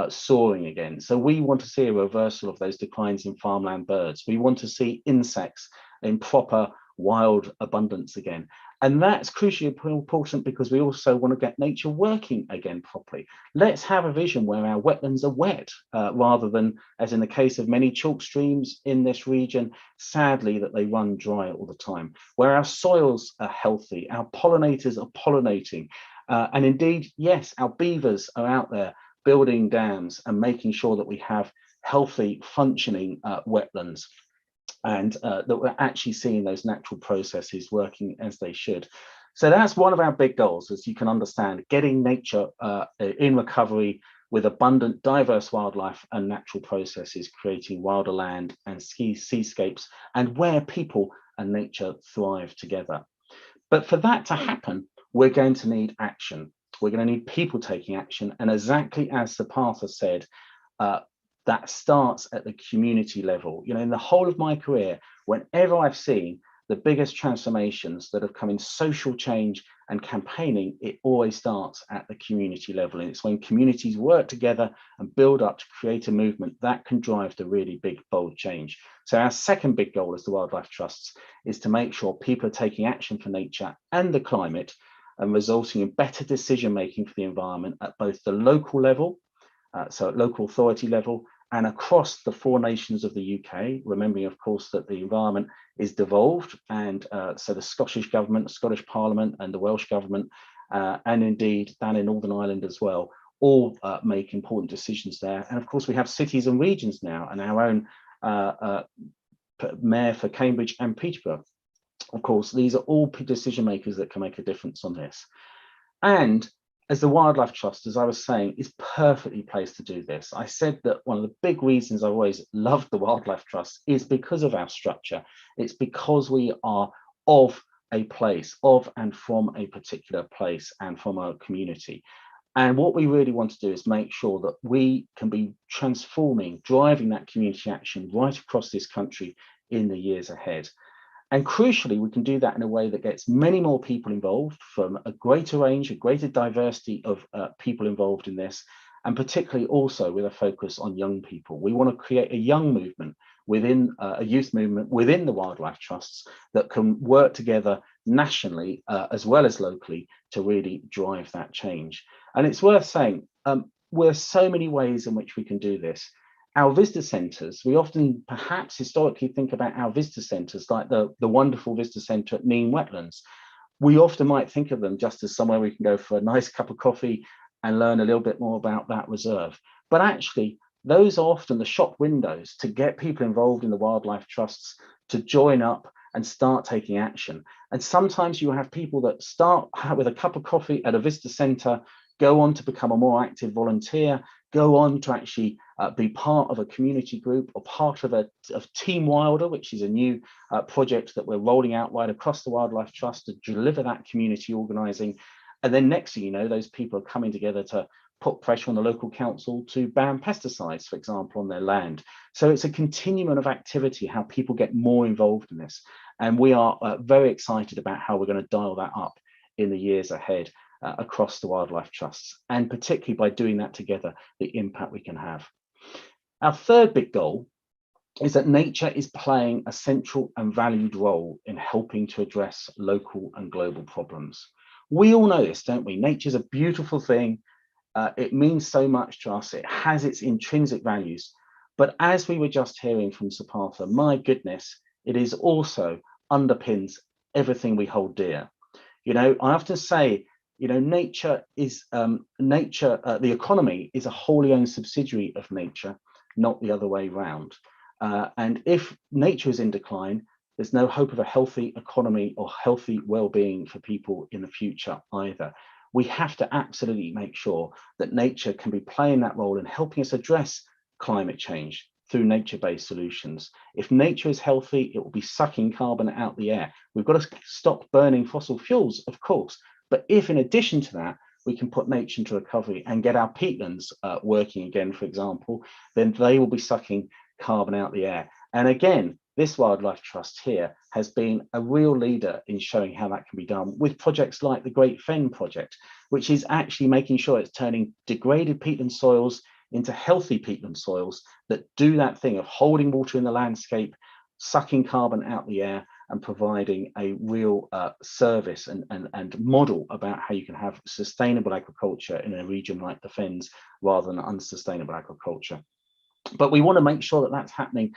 soaring again. So we want to see a reversal of those declines in farmland birds. We want to see insects in proper wild abundance again. And that's crucially important because we also want to get nature working again properly. Let's have a vision where our wetlands are wet rather than, as in the case of many chalk streams in this region, sadly that they run dry all the time, where our soils are healthy, our pollinators are pollinating, and indeed, yes, our beavers are out there building dams and making sure that we have healthy, functioning wetlands. And that we're actually seeing those natural processes working as they should. So that's one of our big goals, as you can understand, getting nature in recovery with abundant, diverse wildlife and natural processes, creating wilder land and seascapes, and where people and nature thrive together. But for that to happen, we're going to need action. We're going to need people taking action. And exactly as Sir Partha said, that starts at the community level. You know, in the whole of my career, whenever I've seen the biggest transformations that have come in social change and campaigning, it always starts at the community level. And it's when communities work together and build up to create a movement that can drive the really big, bold change. So our second big goal as the Wildlife Trusts is to make sure people are taking action for nature and the climate and resulting in better decision making for the environment at both the local level, so at local authority level, and across the 4 nations of the UK, remembering, of course, that the environment is devolved. And so the Scottish government, the Scottish Parliament and the Welsh government, and indeed down in Northern Ireland as well, all make important decisions there. And of course, we have cities and regions now and our own mayor for Cambridge and Peterborough. Of course, these are all decision makers that can make a difference on this. And as the Wildlife Trust, as I was saying, is perfectly placed to do this. I said that one of the big reasons I've always loved the Wildlife Trust is because of our structure. It's because we are of a place, of and from a particular place and from our community. And what we really want to do is make sure that we can be transforming, driving that community action right across this country in the years ahead. And crucially, we can do that in a way that gets many more people involved, from a greater range, a greater diversity of people involved in this, and particularly also with a focus on young people. We want to create a young movement within a youth movement within the wildlife trusts that can work together nationally as well as locally to really drive that change. And it's worth saying, there are so many ways in which we can do this. Our visitor centres, we often perhaps historically think about our visitor centres like the wonderful visitor centre at Neem Wetlands. We often might think of them just as somewhere we can go for a nice cup of coffee and learn a little bit more about that reserve. But actually, those are often the shop windows to get people involved in the wildlife trusts to join up and start taking action. And sometimes you have people that start with a cup of coffee at a visitor centre, go on to become a more active volunteer, go on to actually be part of a community group or part of Team Wilder, which is a new project that we're rolling out right across the Wildlife Trust to deliver that community organising. And then next thing you know, those people are coming together to put pressure on the local council to ban pesticides, for example, on their land. So it's a continuum of activity, how people get more involved in this. And we are very excited about how we're going to dial that up in the years ahead across the wildlife trusts, and particularly by doing that together, the impact we can have. Our third big goal is that nature is playing a central and valued role in helping to address local and global problems. We all know this, don't we? Nature's a beautiful thing. It means so much to us. It has its intrinsic values. But as we were just hearing from Sir Partha, my goodness, it is also underpins everything we hold dear. You know, I often say, you know, nature is the economy is a wholly owned subsidiary of nature, not the other way round. And if nature is in decline, there's no hope of a healthy economy or healthy well-being for people in the future either. We have to absolutely make sure that nature can be playing that role in helping us address climate change through nature-based solutions. If nature is healthy, it will be sucking carbon out the air. We've got to stop burning fossil fuels, of course, but if in addition to that, we can put nature into recovery and get our peatlands working again, for example, then they will be sucking carbon out the air. And again, this Wildlife Trust here has been a real leader in showing how that can be done with projects like the Great Fen Project, which is actually making sure it's turning degraded peatland soils into healthy peatland soils that do that thing of holding water in the landscape, sucking carbon out the air, and providing a real service and model about how you can have sustainable agriculture in a region like the Fens rather than unsustainable agriculture. But we want to make sure that that's happening,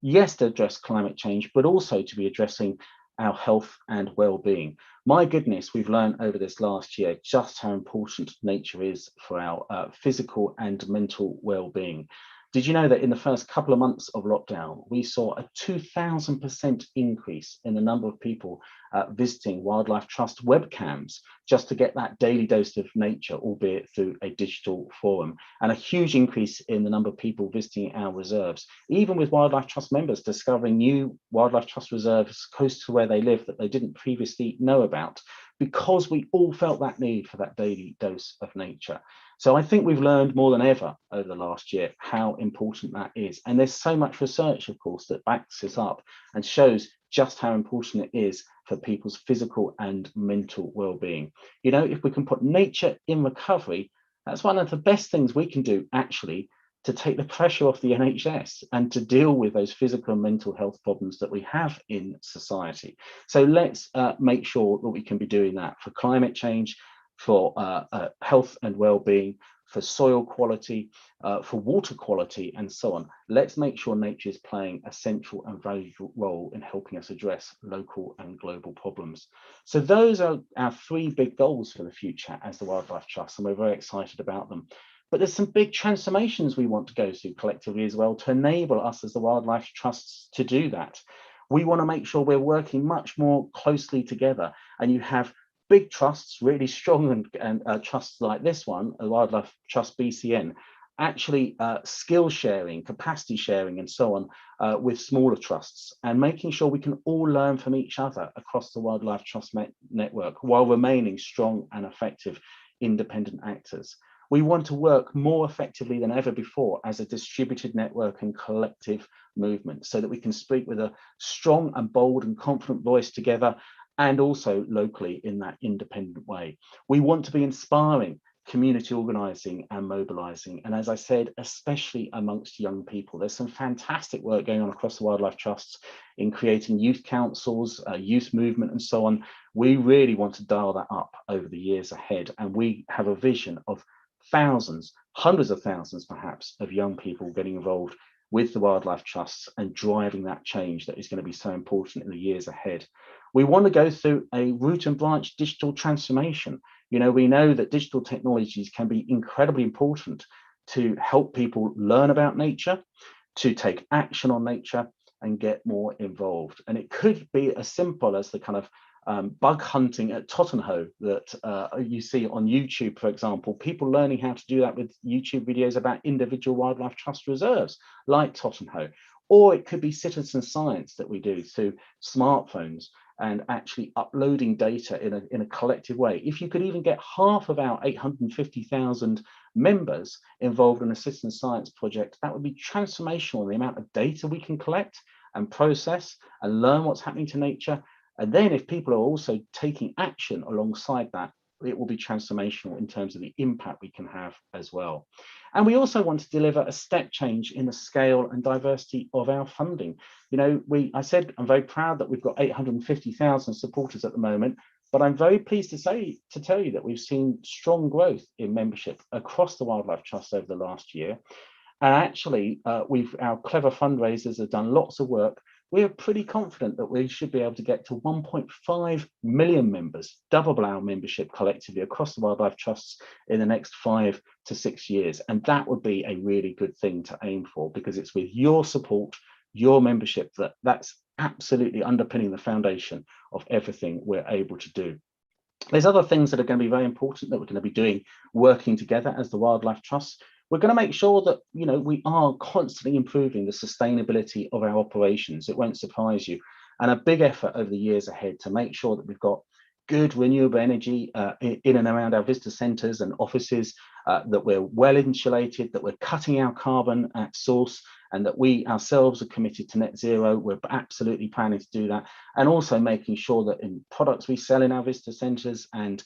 yes, to address climate change, but also to be addressing our health and well-being. My goodness, we've learned over this last year just how important nature is for our physical and mental well-being. Did you know that in the first couple of months of lockdown, we saw a 2,000% increase in the number of people visiting Wildlife Trust webcams just to get that daily dose of nature, albeit through a digital forum, and a huge increase in the number of people visiting our reserves, even with Wildlife Trust members discovering new Wildlife Trust reserves close to where they live that they didn't previously know about, because we all felt that need for that daily dose of nature. So I think we've learned more than ever over the last year how important that is. And there's so much research, of course, that backs this up and shows just how important it is for people's physical and mental well-being. You know, if we can put nature in recovery, that's one of the best things we can do actually to take the pressure off the NHS and to deal with those physical and mental health problems that we have in society. So let's make sure that we can be doing that for climate change, for health and well-being, for soil quality, for water quality, and so on. Let's make sure nature is playing a central and valuable role in helping us address local and global problems. So those are our three big goals for the future as the Wildlife Trust, and we're very excited about them. But there's some big transformations we want to go through collectively as well to enable us as the Wildlife Trusts to do that. We want to make sure we're working much more closely together, and you have big trusts, really strong and trusts like this one, a Wildlife Trust BCN, actually skill sharing, capacity sharing, and so on with smaller trusts, and making sure we can all learn from each other across the Wildlife Trust network while remaining strong and effective independent actors. We want to work more effectively than ever before as a distributed network and collective movement, so that we can speak with a strong and bold and confident voice together, and also locally in that independent way. We want to be inspiring community organising and mobilising, and as I said, especially amongst young people. There's some fantastic work going on across the Wildlife Trusts in creating youth councils, youth movement, and so on. We really want to dial that up over the years ahead, and we have a vision of thousands, hundreds of thousands perhaps, of young people getting involved with the Wildlife Trusts and driving that change that is going to be so important in the years ahead. We want to go through a root and branch digital transformation. You know, we know that digital technologies can be incredibly important to help people learn about nature, to take action on nature, and get more involved. And it could be as simple as the kind of bug hunting at Tottenham that you see on YouTube, for example, people learning how to do that with YouTube videos about individual Wildlife Trust reserves like Tottenham. Or it could be citizen science that we do through smartphones and actually uploading data in a collective way. If you could even get half of our 850,000 members involved in a citizen science project, that would be transformational in the amount of data we can collect and process and learn what's happening to nature. And then if people are also taking action alongside that, it will be transformational in terms of the impact we can have as well. And we also want to deliver a step change in the scale and diversity of our funding. You know, I said I'm very proud that we've got 850,000 supporters at the moment, but I'm very pleased to tell you that we've seen strong growth in membership across the Wildlife Trust over the last year. And actually, our clever fundraisers have done lots of work. We are pretty confident that we should be able to get to 1.5 million members, double our membership collectively across the Wildlife Trusts in the next 5 to 6 years. And that would be a really good thing to aim for, because it's with your support, your membership, that's absolutely underpinning the foundation of everything we're able to do. There's other things that are going to be very important that we're going to be doing, working together as the Wildlife Trust. We're going to make sure that, you know, we are constantly improving the sustainability of our operations. It won't surprise you. And a big effort over the years ahead to make sure that we've got good renewable energy in and around our visitor centres and offices, that we're well insulated, that we're cutting our carbon at source, and that we ourselves are committed to net zero. We're absolutely planning to do that. And also making sure that in products we sell in our visitor centres and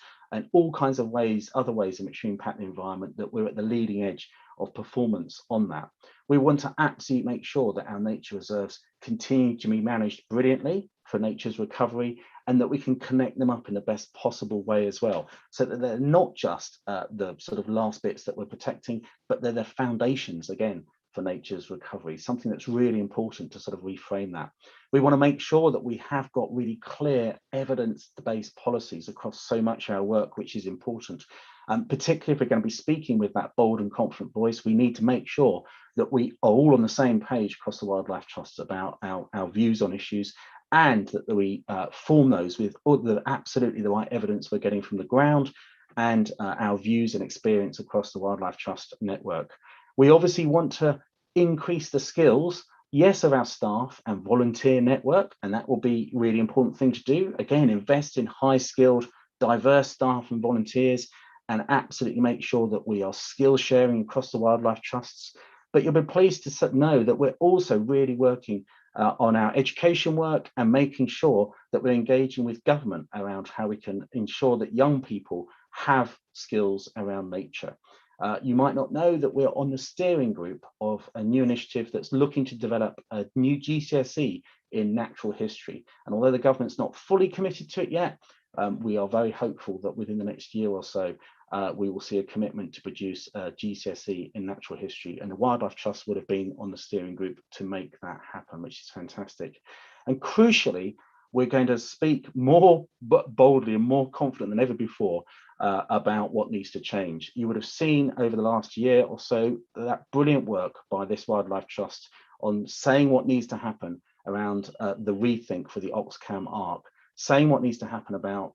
all kinds of ways, other ways in which we impact the environment, that we're at the leading edge of performance on that. We want to absolutely make sure that our nature reserves continue to be managed brilliantly for nature's recovery, and that we can connect them up in the best possible way as well, so that they're not just the sort of last bits that we're protecting, but they're the foundations again for nature's recovery, something that's really important to sort of reframe that. We want to make sure that we have got really clear evidence-based policies across so much of our work, which is important. Particularly if we're going to be speaking with that bold and confident voice, we need to make sure that we are all on the same page across the Wildlife Trust about our views on issues, and that we form those with absolutely the right evidence we're getting from the ground, and our views and experience across the Wildlife Trust network. We obviously want to increase the skills, yes, of our staff and volunteer network, and that will be a really important thing to do. Again, invest in high-skilled, diverse staff and volunteers, and absolutely make sure that we are skill sharing across the Wildlife Trusts. But you'll be pleased to know that we're also really working on our education work and making sure that we're engaging with government around how we can ensure that young people have skills around nature. You might not know that we're on the steering group of a new initiative that's looking to develop a new GCSE in natural history. And although the government's not fully committed to it yet, we are very hopeful that within the next year or so, we will see a commitment to produce a GCSE in natural history. And the Wildlife Trust would have been on the steering group to make that happen, which is fantastic. And crucially, we're going to speak more boldly and more confident than ever before about what needs to change. You would have seen over the last year or so that brilliant work by this Wildlife Trust on saying what needs to happen around the rethink for the Oxcam Arc, saying what needs to happen about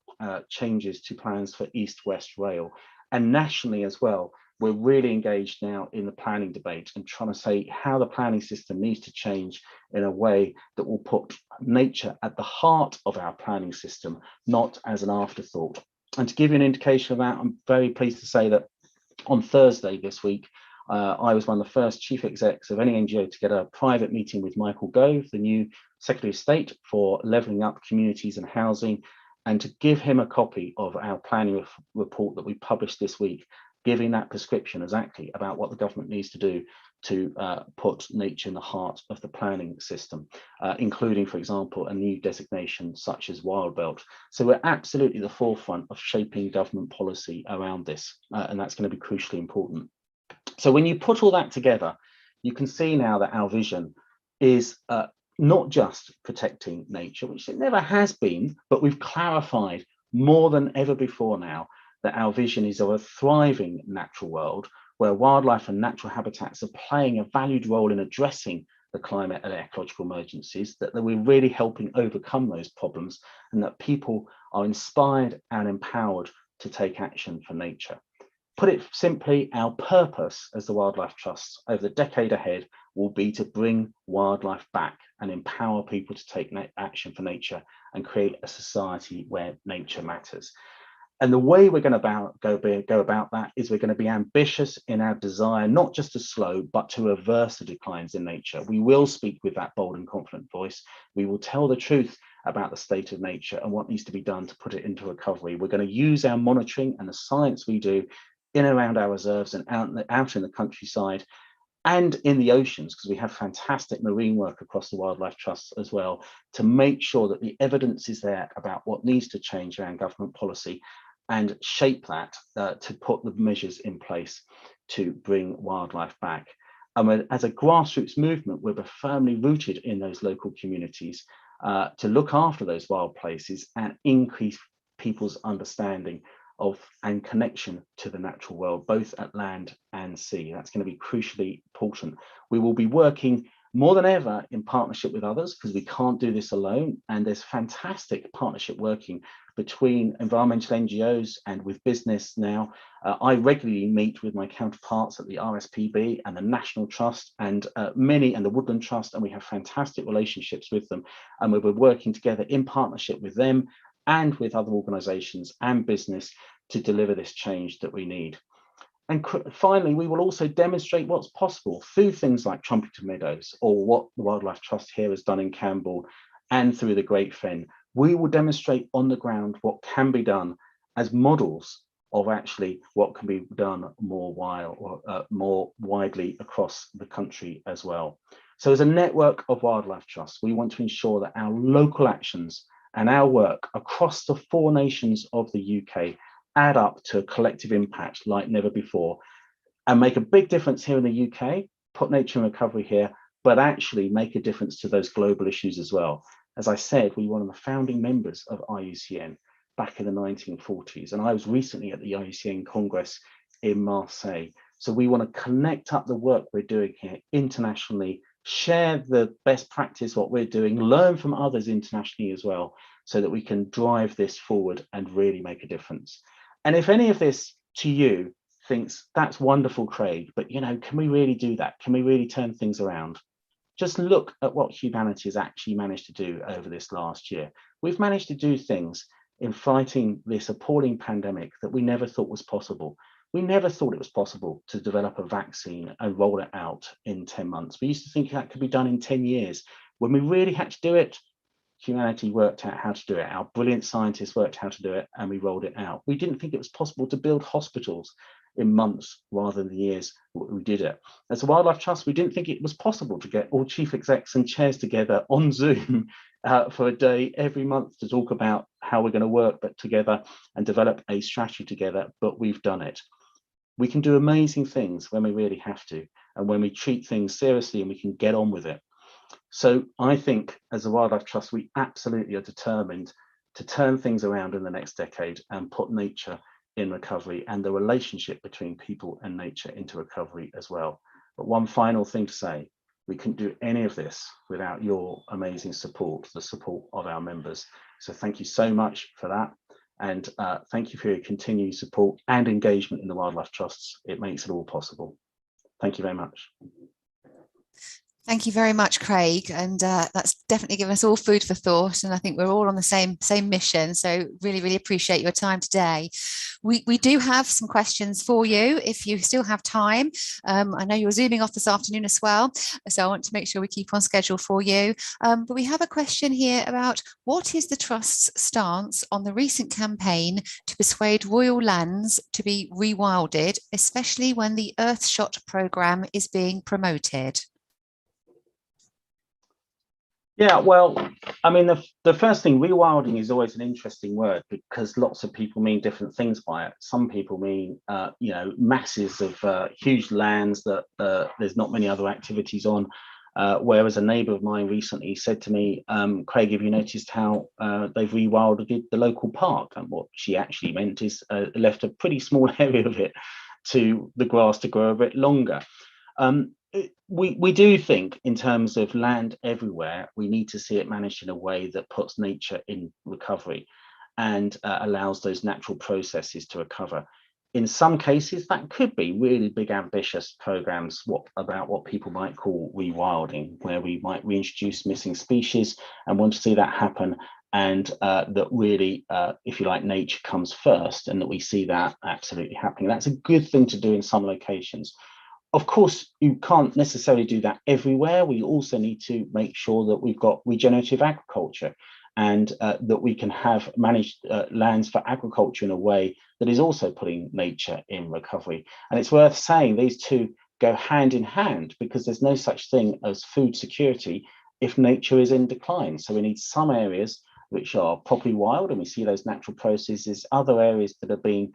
changes to plans for East-West Rail, and nationally as well, we're really engaged now in the planning debate and trying to say how the planning system needs to change in a way that will put nature at the heart of our planning system, not as an afterthought. And to give you an indication of that, I'm very pleased to say that on Thursday this week, I was one of the first chief execs of any NGO to get a private meeting with Michael Gove, the new Secretary of State for Levelling Up Communities and Housing, and to give him a copy of our planning report that we published this week, giving that prescription exactly about what the government needs to do to put nature in the heart of the planning system, including, for example, a new designation such as Wild Belt. So we're absolutely at the forefront of shaping government policy around this, and that's going to be crucially important. So when you put all that together, you can see now that our vision is not just protecting nature, which it never has been, but we've clarified more than ever before now that our vision is of a thriving natural world where wildlife and natural habitats are playing a valued role in addressing the climate and ecological emergencies, that we're really helping overcome those problems, and that people are inspired and empowered to take action for nature. Put it simply, our purpose as the Wildlife Trust over the decade ahead will be to bring wildlife back and empower people to take action for nature and create a society where nature matters. And the way we're going to go about that is we're going to be ambitious in our desire, not just to slow, but to reverse the declines in nature. We will speak with that bold and confident voice. We will tell the truth about the state of nature and what needs to be done to put it into recovery. We're going to use our monitoring and the science we do in and around our reserves and out in the countryside and in the oceans, because we have fantastic marine work across the Wildlife Trust as well, to make sure that the evidence is there about what needs to change around government policy and shape that to put the measures in place to bring wildlife back. And as a grassroots movement, we're firmly rooted in those local communities to look after those wild places and increase people's understanding of and connection to the natural world, both at land and sea. That's going to be crucially important. We will be working more than ever in partnership with others, because we can't do this alone. And there's fantastic partnership working between environmental NGOs and with business now. I regularly meet with my counterparts at the RSPB and the National Trust and the Woodland Trust, and we have fantastic relationships with them. And we've been working together in partnership with them and with other organisations and business to deliver this change that we need. And finally, we will also demonstrate what's possible through things like Trumpeter Meadows, or what the Wildlife Trust here has done in Campbell, and through the Great Fen. We will demonstrate on the ground what can be done as models of actually what can be done more widely across the country as well. So as a network of Wildlife Trusts, we want to ensure that our local actions and our work across the 4 nations of the UK add up to a collective impact like never before, and make a big difference here in the UK, put nature in recovery here, but actually make a difference to those global issues as well. As I said, we were one of the founding members of IUCN back in the 1940s, and I was recently at the IUCN Congress in Marseille. So we want to connect up the work we're doing here internationally, share the best practice, what we're doing, learn from others internationally as well, so that we can drive this forward and really make a difference. And if any of this to you thinks that's wonderful, Craig, but can we really do that? Can we really turn things around? Just look at what humanity has actually managed to do over this last year. We've managed to do things in fighting this appalling pandemic that we never thought was possible. We never thought it was possible to develop a vaccine and roll it out in 10 months. We used to think that could be done in 10 years. When we really had to do it, humanity worked out how to do it. Our brilliant scientists worked how to do it, and we rolled it out. We didn't think it was possible to build hospitals in months rather than years. We did it. As a Wildlife Trust, we didn't think it was possible to get all chief execs and chairs together on Zoom for a day every month to talk about how we're going to work together and develop a strategy together, but we've done it. We can do amazing things when we really have to, and when we treat things seriously and we can get on with it. So I think as a Wildlife Trust, we absolutely are determined to turn things around in the next decade and put nature in recovery and the relationship between people and nature into recovery as well. But one final thing to say, we couldn't do any of this without your amazing support, the support of our members. So thank you so much for that. And thank you for your continued support and engagement in the Wildlife Trusts. It makes it all possible. Thank you very much. Thank you very much, Craig, and that's definitely given us all food for thought, and I think we're all on the same mission, so really appreciate your time today. We do have some questions for you if you still have time. I know you're zooming off this afternoon as well, so I want to make sure we keep on schedule for you. But we have a question here about what is the Trust's stance on the recent campaign to persuade royal lands to be rewilded, especially when the Earthshot programme is being promoted? Yeah, well, I mean, the first thing, rewilding is always an interesting word because lots of people mean different things by it. Some people mean, you know, masses of huge lands that there's not many other activities on. Whereas a neighbour of mine recently said to me, Craig, have you noticed how they've rewilded the local park? And what she actually meant is left a pretty small area of it to the grass to grow a bit longer. We do think in terms of land everywhere, we need to see it managed in a way that puts nature in recovery and allows those natural processes to recover. In some cases, that could be really big, ambitious programs about what people might call rewilding, where we might reintroduce missing species and want to see that happen. And that really, if you like, nature comes first and that we see that absolutely happening. That's a good thing to do in some locations. Of course, you can't necessarily do that everywhere. We also need to make sure that we've got regenerative agriculture and that we can have managed lands for agriculture in a way that is also putting nature in recovery. And it's worth saying these two go hand in hand because there's no such thing as food security if nature is in decline. So we need some areas which are properly wild, and we see those natural processes, other areas that are being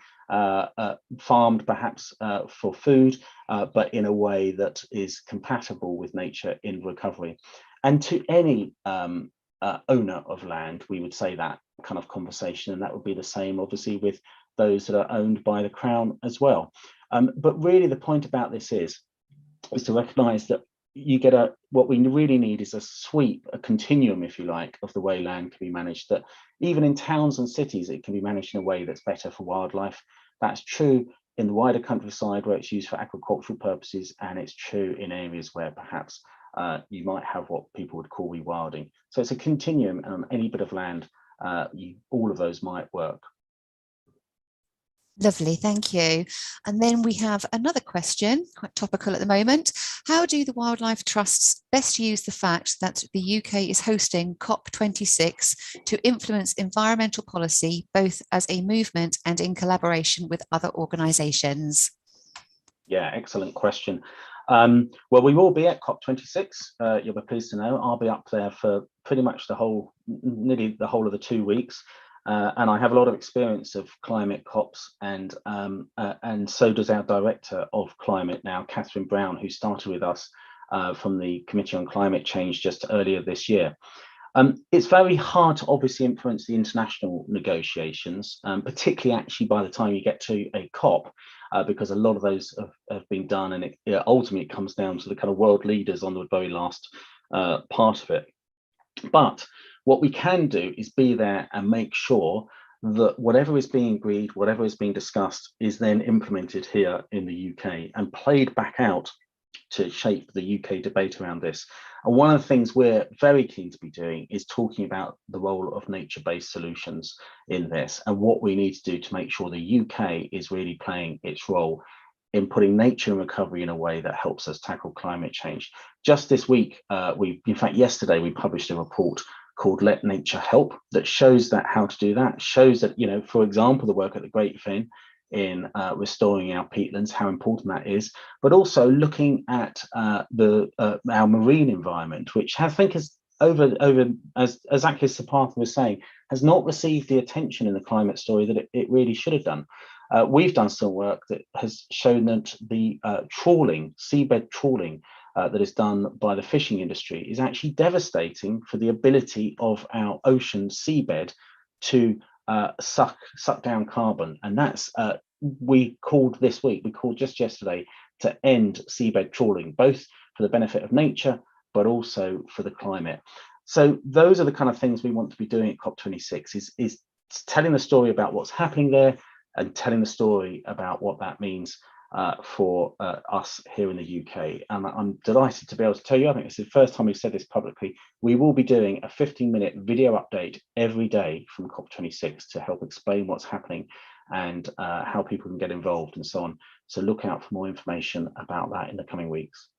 farmed perhaps for food, but in a way that is compatible with nature in recovery. And to any owner of land, we would say that kind of conversation, and that would be the same obviously with those that are owned by the Crown as well. But really the point about this is to recognise that you get what we really need is a sweep, a continuum, if you like, of the way land can be managed, that even in towns and cities, it can be managed in a way that's better for wildlife. That's true in the wider countryside where it's used for agricultural purposes, and it's true in areas where perhaps you might have what people would call rewilding. So it's a continuum, and on any bit of land, all of those might work. Lovely, thank you. And then we have another question, quite topical at the moment. How do the Wildlife Trusts best use the fact that the UK is hosting COP26 to influence environmental policy, both as a movement and in collaboration with other organisations? Yeah, excellent question. Well, we will be at COP26. You'll be pleased to know I'll be up there for pretty much nearly the whole of the 2 weeks. And I have a lot of experience of climate COPs, and so does our Director of Climate now, Catherine Brown, who started with us from the Committee on Climate Change just earlier this year. It's very hard to obviously influence the international negotiations, particularly actually by the time you get to a COP, because a lot of those have been done, and it ultimately comes down to the kind of world leaders on the very last part of it. But what we can do is be there and make sure that whatever is being agreed, whatever is being discussed, is then implemented here in the UK and played back out to shape the UK debate around this. And one of the things we're very keen to be doing is talking about the role of nature-based solutions in this and what we need to do to make sure the UK is really playing its role in putting nature and recovery in a way that helps us tackle climate change. Just this week, in fact, yesterday, we published a report called Let Nature Help that shows that how to do that, shows that, you know, for example, the work at the Great Fen in restoring our peatlands, how important that is, but also looking at our marine environment, which I think is as exactly as Partha was saying, has not received the attention in the climate story that it really should have done. We've done some work that has shown that the trawling, seabed trawling, that is done by the fishing industry is actually devastating for the ability of our ocean seabed to suck down carbon. And that's we called just yesterday to end seabed trawling, both for the benefit of nature, but also for the climate. So those are the kind of things we want to be doing at COP26 is telling the story about what's happening there and telling the story about what that means for us here in the UK. And I'm delighted to be able to tell you, I think it's the first time we've said this publicly, we will be doing a 15-minute video update every day from COP26 to help explain what's happening and how people can get involved and so on. So look out for more information about that in the coming weeks.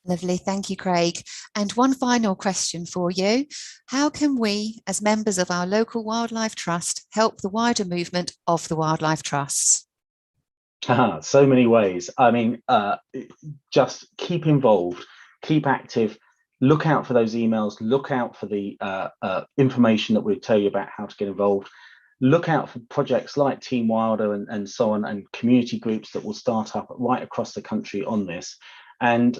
Lovely, thank you, Craig. And one final question for you. How can we, as members of our local Wildlife Trust, help the wider movement of the Wildlife Trusts? So many ways. I mean, just keep involved, keep active, look out for those emails, look out for the information that we'll tell you about how to get involved. Look out for projects like Team Wilder and so on, and community groups that will start up right across the country on this. And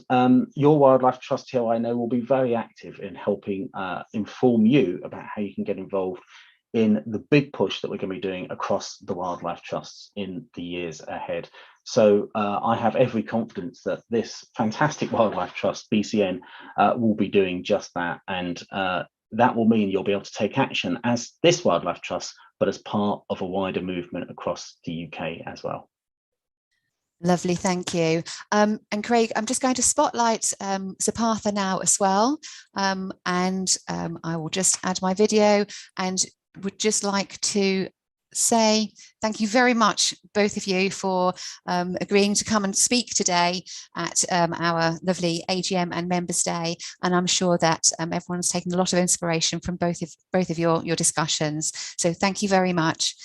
your Wildlife Trust here, I know, will be very active in helping inform you about how you can get involved in the big push that we're going to be doing across the Wildlife Trusts in the years ahead. So I have every confidence that this fantastic Wildlife Trust, BCN, will be doing just that. And that will mean you'll be able to take action as this Wildlife Trust, but as part of a wider movement across the UK as well. Lovely, thank you. And Craig, I'm just going to spotlight Sir Partha now as well. I will just add my video and would just like to say thank you very much, both of you, for agreeing to come and speak today at our lovely AGM and Members Day. And I'm sure that everyone's taken a lot of inspiration from both of your discussions. So thank you very much.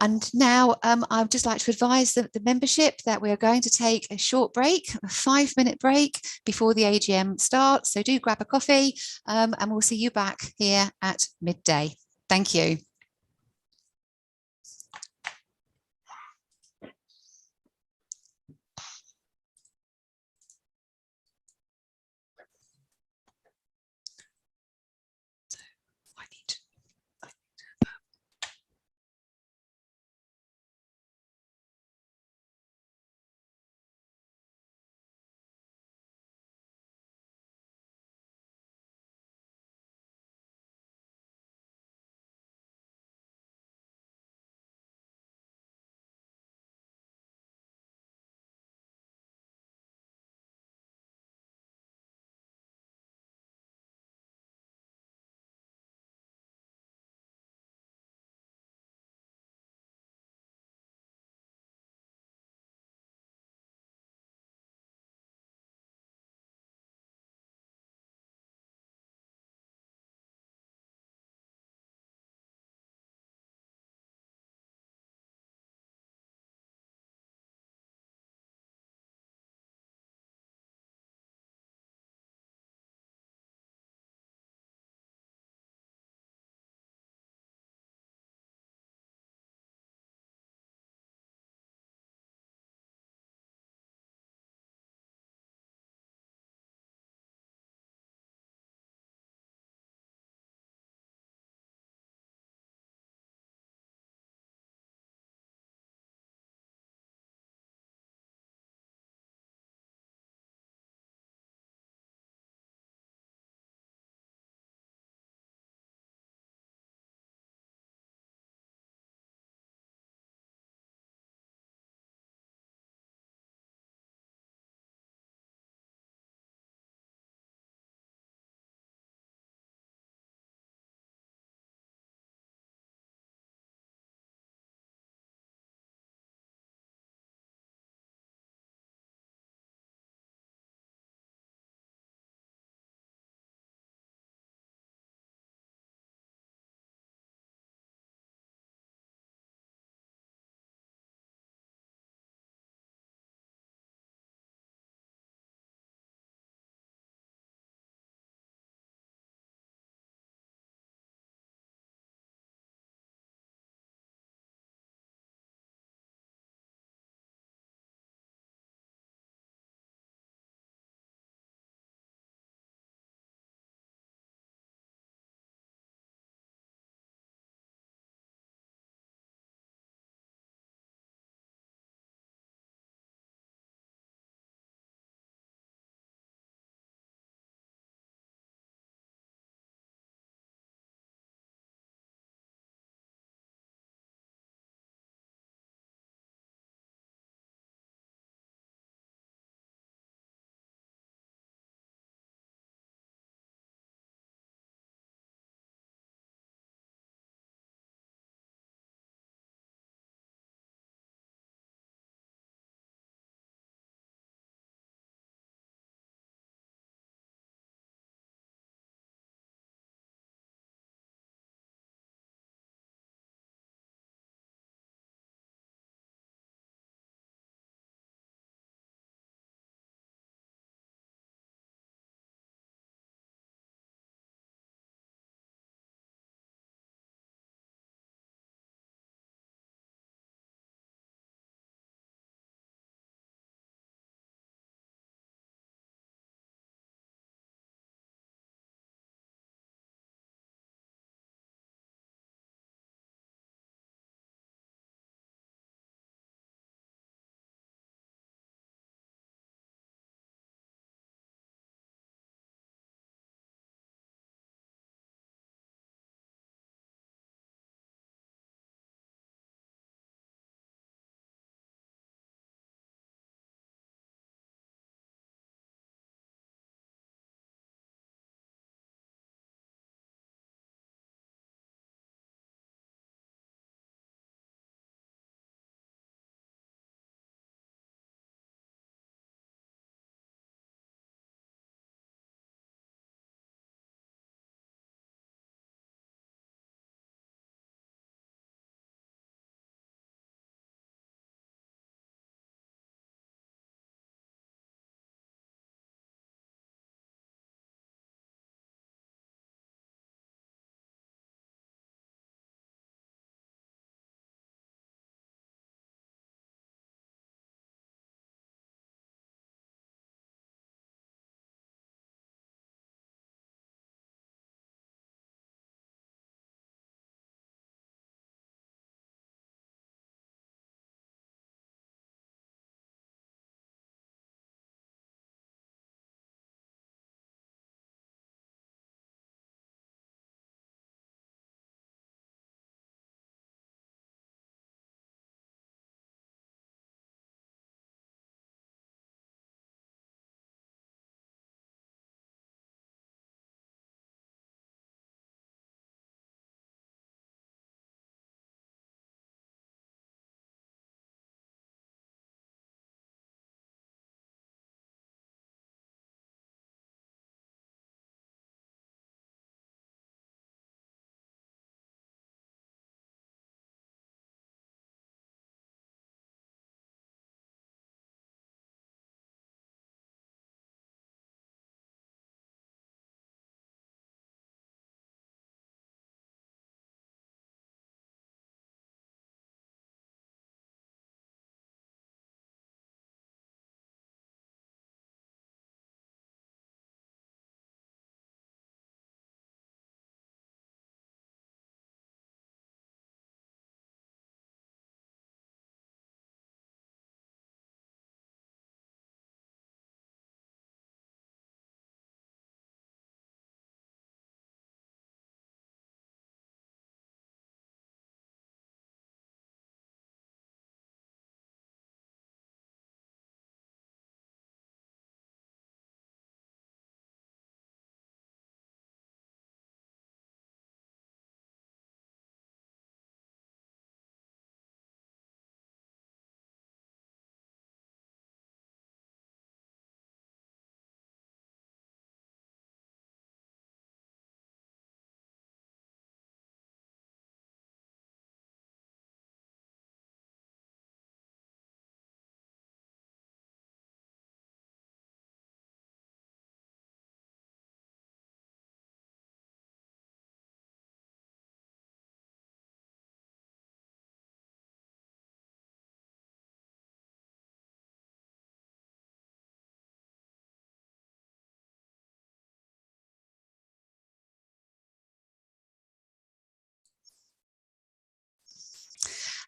And now I would just like to advise the membership that we are going to take a short break, a 5-minute break before the AGM starts. So do grab a coffee and we'll see you back here at midday. Thank you.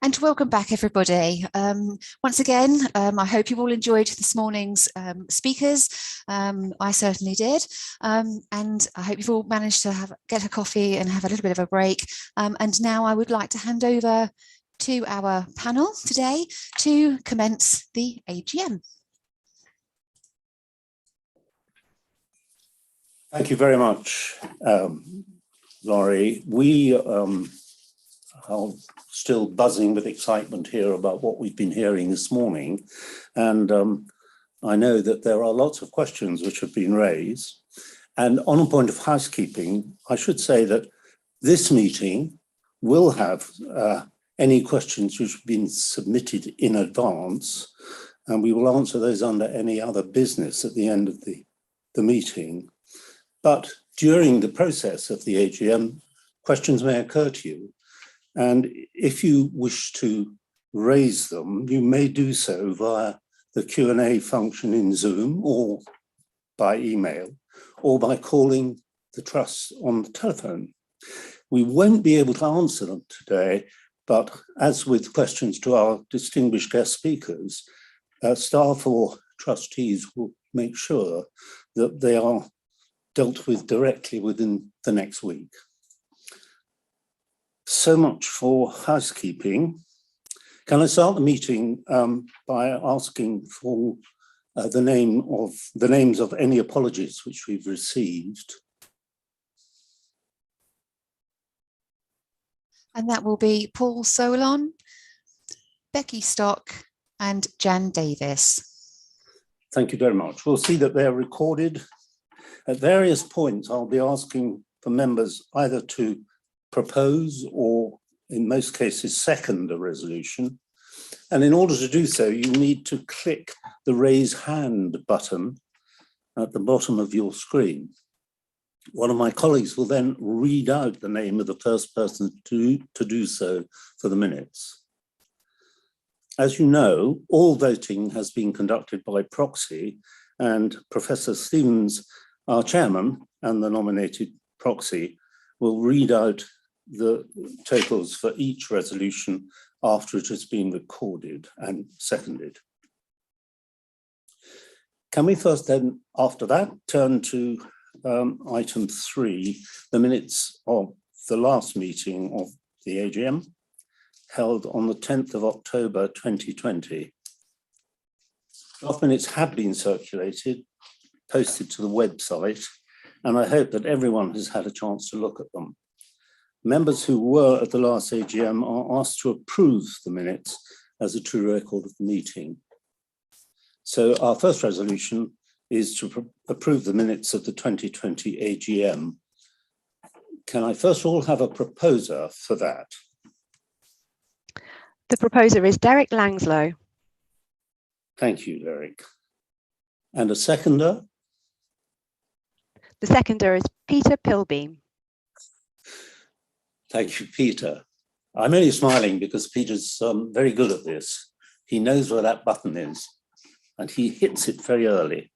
And welcome back, everybody. Once again, I hope you all enjoyed this morning's speakers. I certainly did. And I hope you've all managed to get a coffee and have a little bit of a break. And now I would like to hand over to our panel today to commence the AGM. Thank you very much, Laurie. We are still buzzing with excitement here about what we've been hearing this morning. And I know that there are lots of questions which have been raised. And on a point of housekeeping, I should say that this meeting will have any questions which have been submitted in advance, and we will answer those under any other business at the end of the meeting. But during the process of the AGM, questions may occur to you. And if you wish to raise them, you may do so via the Q&A function in Zoom or by email or by calling the Trust on the telephone. We won't be able to answer them today, but as with questions to our distinguished guest speakers, staff or trustees will make sure that they are dealt with directly within the next week. So much for housekeeping. Can I start the meeting by asking for the names of any apologies which we've received? And that will be Paul Solon, Becky Stock, and Jan Davis. Thank you very much. We'll see that they're recorded. At various points, I'll be asking for members either to propose or, in most cases, second a resolution. And in order to do so, you need to click the raise hand button at the bottom of your screen. One of my colleagues will then read out the name of the first person to do so for the minutes. As you know, all voting has been conducted by proxy, and Professor Stevens, our chairman and the nominated proxy, will read out the totals for each resolution after it has been recorded and seconded. Can we first then, after that, turn to item 3, the minutes of the last meeting of the AGM, held on the 10th of October 2020. Draft minutes have been circulated, posted to the website, and I hope that everyone has had a chance to look at them. Members who were at the last AGM are asked to approve the minutes as a true record of the meeting. So our first resolution is to approve the minutes of the 2020 AGM. Can I first of all have a proposer for that? The proposer is Derek Langslow. Thank you, Derek. And a seconder? The seconder is Peter Pilbeam. Thank you, Peter. I'm only smiling because Peter's very good at this. He knows where that button is and he hits it very early.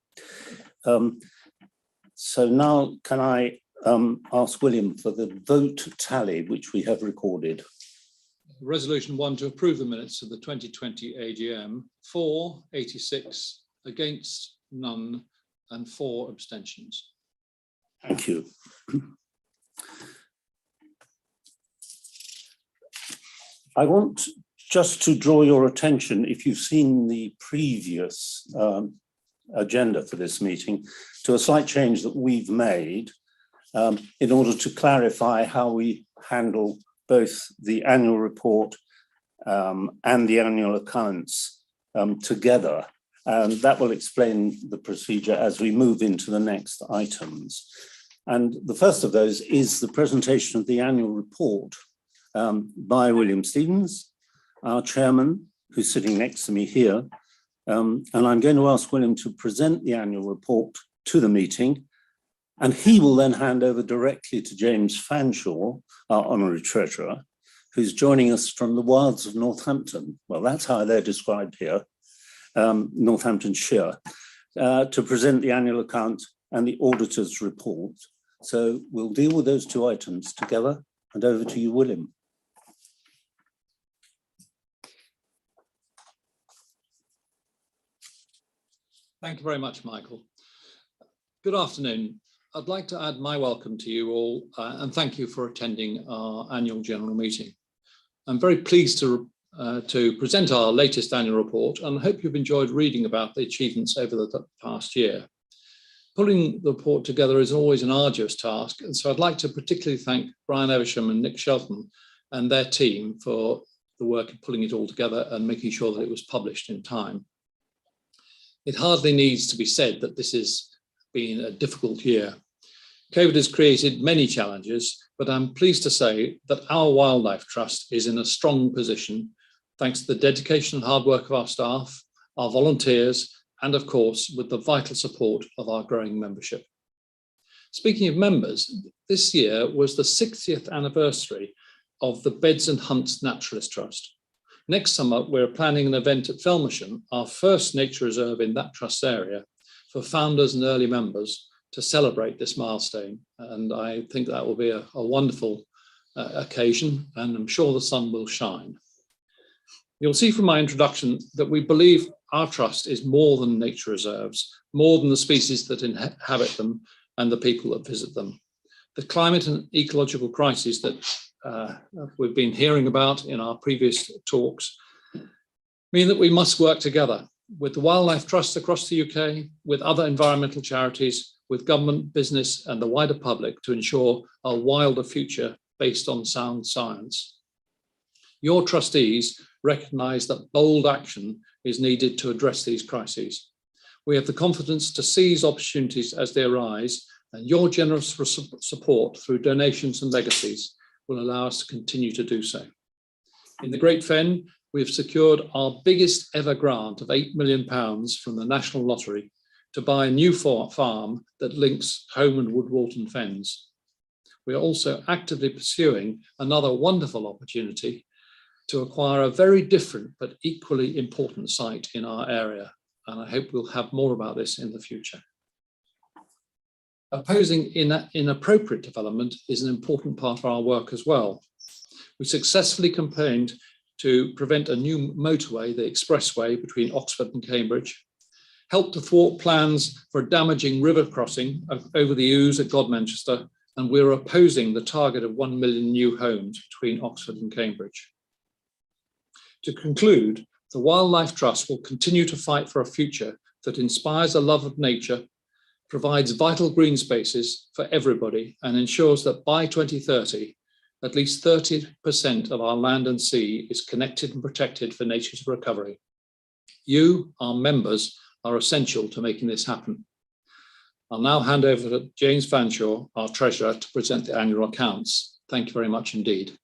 So now can I ask William for the vote tally which we have recorded? Resolution 1 to approve the minutes of the 2020 AGM, for 86, against none, and 4 abstentions. Thank you. I want just to draw your attention, if you've seen the previous agenda for this meeting, to a slight change that we've made in order to clarify how we handle both the annual report and the annual accounts together. And that will explain the procedure as we move into the next items. And the first of those is the presentation of the annual report by William Stevens, our chairman, who's sitting next to me here. And I'm going to ask William to present the annual report to the meeting, and he will then hand over directly to James Fanshawe, our honorary treasurer, who's joining us from the wilds of Northampton. Well, that's how they're described here, Northamptonshire, to present the annual account and the auditor's report. So we'll deal with those two items together, and over to you, William. Thank you very much, Michael. Good afternoon. I'd like to add my welcome to you all and thank you for attending our annual general meeting. I'm very pleased to present our latest annual report and I hope you've enjoyed reading about the achievements over the past year. Pulling the report together is always an arduous task, and so I'd like to particularly thank Brian Evesham and Nick Shelton and their team for the work of pulling it all together and making sure that it was published in time. It hardly needs to be said that this has been a difficult year. COVID has created many challenges, but I'm pleased to say that our Wildlife Trust is in a strong position thanks to the dedication and hard work of our staff, our volunteers, and of course, with the vital support of our growing membership. Speaking of members, this year was the 60th anniversary of the Beds and Hunts Naturalist Trust. Next summer, we're planning an event at Felmersham, our first nature reserve in that trust area, for founders and early members to celebrate this milestone. And I think that will be a wonderful occasion, and I'm sure the sun will shine. You'll see from my introduction that we believe our trust is more than nature reserves, more than the species that inhabit them and the people that visit them. The climate and ecological crises that we've been hearing about in our previous talks mean that we must work together with the Wildlife Trust across the UK, with other environmental charities, with government, business and the wider public to ensure a wilder future based on sound science. Your trustees recognise that bold action is needed to address these crises. We have the confidence to seize opportunities as they arise, and your generous support through donations and legacies will allow us to continue to do so. In the Great Fen, we have secured our biggest ever grant of £8 million from the National Lottery to buy a new farm that links Home and Woodwalton Fens. We are also actively pursuing another wonderful opportunity to acquire a very different but equally important site in our area, and I hope we'll have more about this in the future. Opposing inappropriate development is an important part of our work as well. We successfully campaigned to prevent a new motorway, the expressway between Oxford and Cambridge, helped to thwart plans for a damaging river crossing over the Ouse at Godmanchester, and we're opposing the target of 1 million new homes between Oxford and Cambridge. To conclude, the Wildlife Trust will continue to fight for a future that inspires a love of nature, provides vital green spaces for everybody, and ensures that by 2030, at least 30% of our land and sea is connected and protected for nature's recovery. You, our members, are essential to making this happen. I'll now hand over to James Fanshawe, our Treasurer, to present the annual accounts. Thank you very much indeed.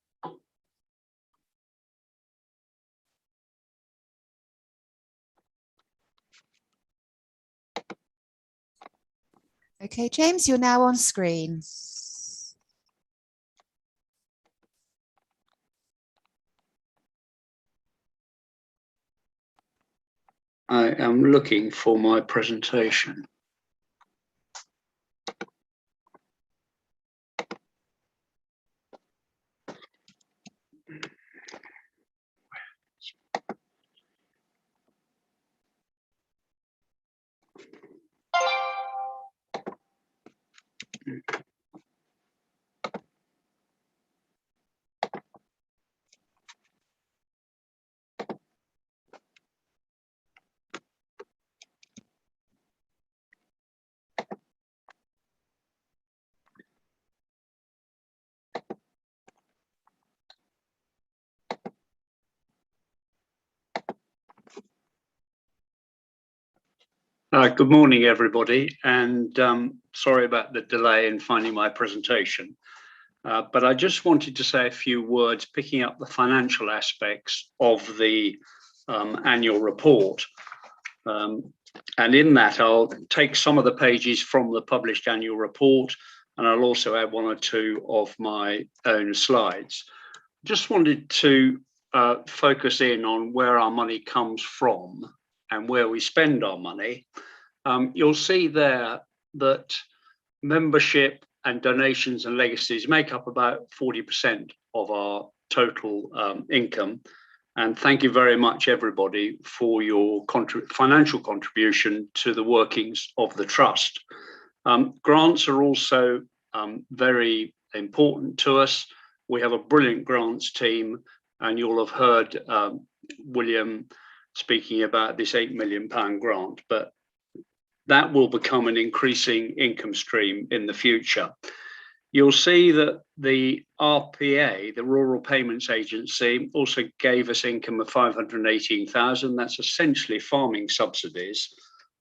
Okay, James, you're now on screen. I am looking for my presentation. Good morning, everybody, and sorry about the delay in finding my presentation. But I just wanted to say a few words picking up the financial aspects of the annual report. And in that, I'll take some of the pages from the published annual report, and I'll also add one or two of my own slides. Just wanted to focus in on where our money comes from and where we spend our money. You'll see there that membership and donations and legacies make up about 40% of our total income. And thank you very much, everybody, for your financial contribution to the workings of the Trust. Grants are also very important to us. We have a brilliant grants team, and you'll have heard William speaking about this £8 million grant, but that will become an increasing income stream in the future. You'll see that the RPA, the Rural Payments Agency, also gave us income of 518,000. That's essentially farming subsidies,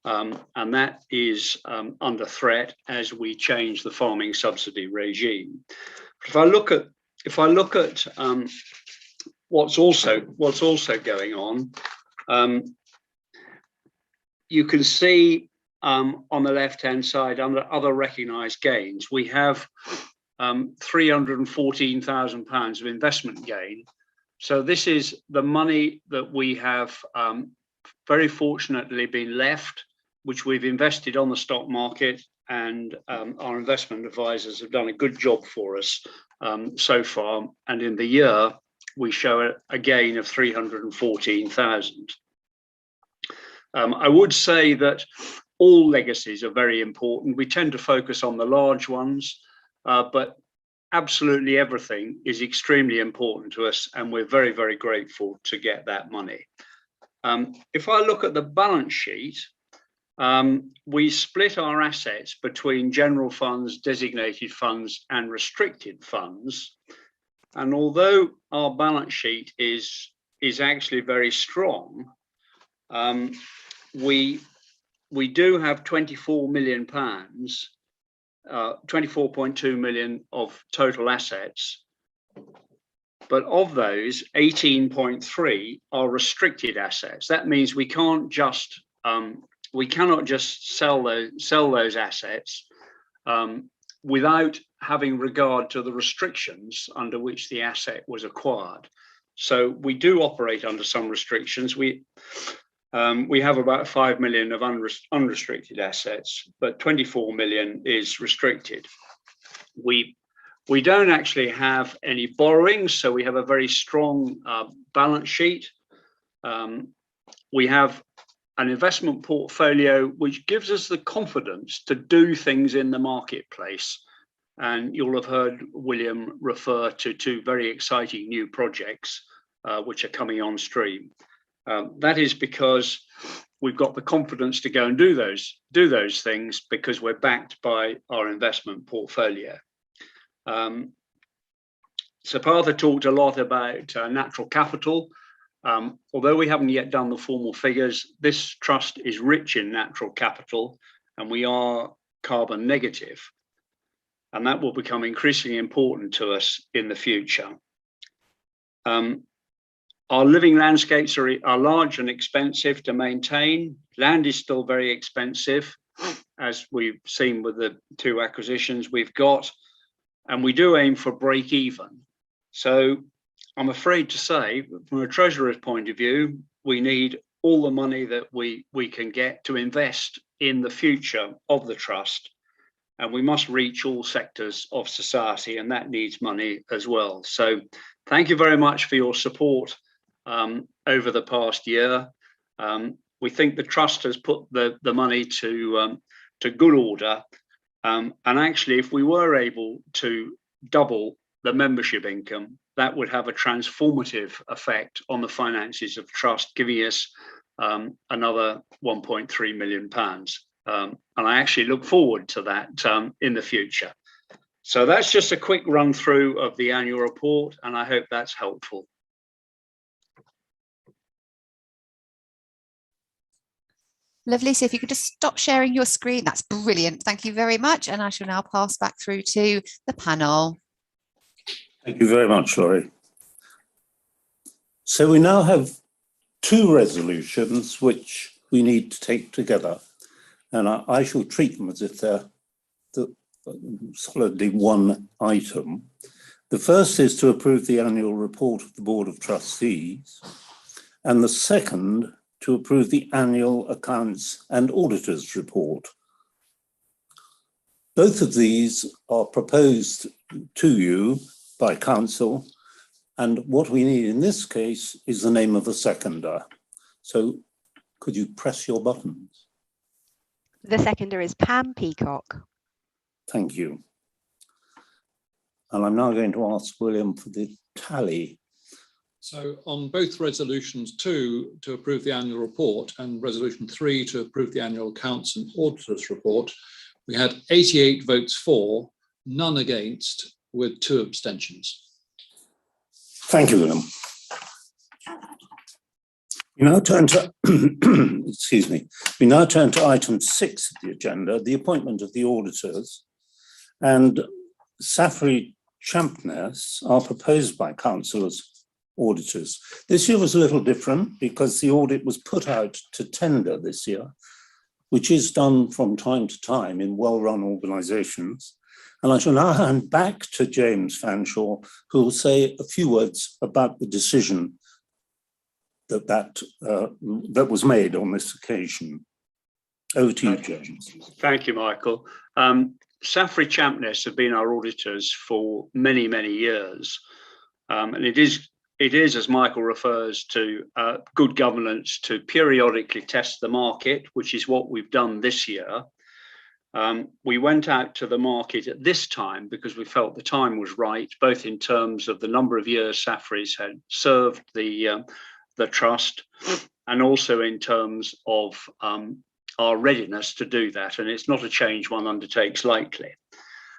and that is under threat as we change the farming subsidy regime. If I look at what's also going on, you can see on the left-hand side, under other recognised gains, we have £314,000 of investment gain. So this is the money that we have very fortunately been left, which we've invested on the stock market, and our investment advisors have done a good job for us so far. And in the year, we show a gain of 314,000. I would say that all legacies are very important. We tend to focus on the large ones, but absolutely everything is extremely important to us, and we're very, very grateful to get that money. If I look at the balance sheet, we split our assets between general funds, designated funds, and restricted funds. And although our balance sheet is actually very strong, we do have £24 million, 24.2 million of total assets, but of those, 18.3 are restricted assets. That means we cannot just sell those assets without having regard to the restrictions under which the asset was acquired. So we do operate under some restrictions. We have about 5 million of unrestricted assets, but 24 million is restricted. We don't actually have any borrowings, so we have a very strong balance sheet. We have an investment portfolio which gives us the confidence to do things in the marketplace. And you'll have heard William refer to 2 very exciting new projects which are coming on stream. That is because we've got the confidence to go and do those things because we're backed by our investment portfolio. So Partha talked a lot about natural capital. Although we haven't yet done the formal figures, this trust is rich in natural capital, and we are carbon negative. And that will become increasingly important to us in the future. Our living landscapes are large and expensive to maintain. Land is still very expensive, as we've seen with the 2 acquisitions we've got, and we do aim for break even. So I'm afraid to say, from a treasurer's point of view, we need all the money that we can get to invest in the future of the trust, and we must reach all sectors of society, and that needs money as well. So thank you very much for your support over the past year. We think the trust has put the money to good order, and actually if we were able to double the membership income, that would have a transformative effect on the finances of trust, giving us another £1.3 million. And I actually look forward to that in the future. So that's just a quick run through of the annual report, and I hope that's helpful. Lovely. So if you could just stop sharing your screen, that's brilliant. Thank you very much. And I shall now pass back through to the panel. Thank you very much, Laurie. So we now have 2 resolutions which we need to take together, and I shall treat them as if they're solidly one item. The first is to approve the annual report of the Board of Trustees, and the second to approve the annual accounts and auditors report. Both of these are proposed to you by council And what we need in this case is the name of a seconder. So could you press your buttons? The seconder is Pam Peacock. Thank you. And I'm now going to ask William for the tally. So on both resolutions 2 to approve the annual report and resolution 3 to approve the annual accounts and auditors report, we had 88 votes for, none against, with 2 abstentions. Thank you, William. We now turn to, excuse me, we now turn to item 6 of the agenda, the appointment of the auditors. And Safri Champness are proposed by council as auditors. This year was a little different because the audit was put out to tender this year, which is done from time to time in well-run organisations. And I shall now hand back to James Fanshawe, who will say a few words about the decision that was made on this occasion. Over to you, James. Thank you, Michael. Safri Champness have been our auditors for many, many years. And it is, as Michael refers to, good governance to periodically test the market, which is what we've done this year. We went out to the market at this time because we felt the time was right, both in terms of the number of years Safri's had served the trust, and also in terms of our readiness to do that. And it's not a change one undertakes lightly.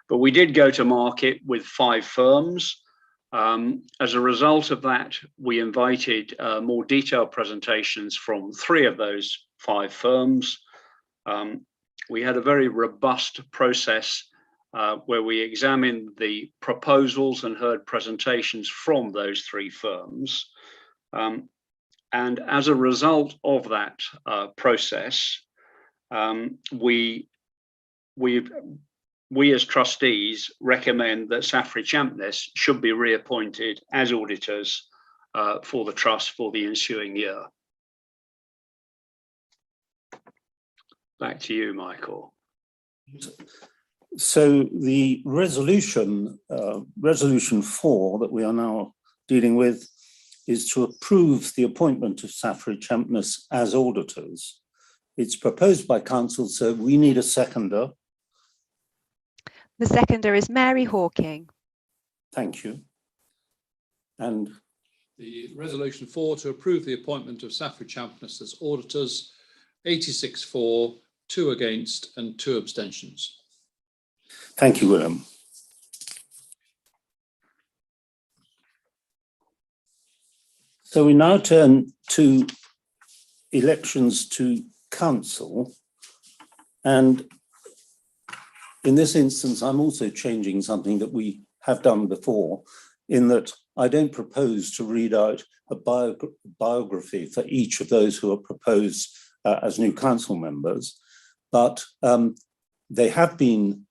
But we did go to market with 5 firms. As a result of that, we invited more detailed presentations from 3 of those 5 firms. We had a very robust process where we examined the proposals and heard presentations from those 3 firms. And as a result of that process, we as trustees recommend that Safri Champness should be reappointed as auditors for the trust for the ensuing year. Back to you, Michael. So the resolution 4 that we are now dealing with is to approve the appointment of Safri Champness as auditors. It's proposed by council, so we need a seconder. The seconder is Mary Hawking. Thank you. And The resolution 4 to approve the appointment of Safri Champness as auditors, 86 for, 2 against, and 2 abstentions. thank you, William. So we now turn to elections to council. And in this instance, I'm also changing something that we have done before, in that I don't propose to read out a biography for each of those who are proposed as new council members, but they have been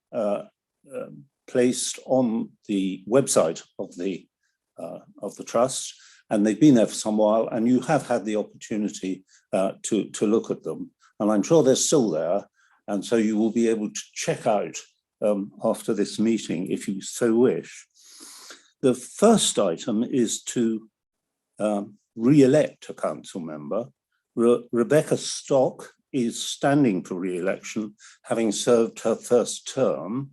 placed on the website of the trust, and they've been there for some while, and you have had the opportunity to look at them. And I'm sure they're still there, and so you will be able to check out after this meeting if you so wish. The first item is to re-elect a council member. Rebecca Stock is standing for re-election, having served her first term.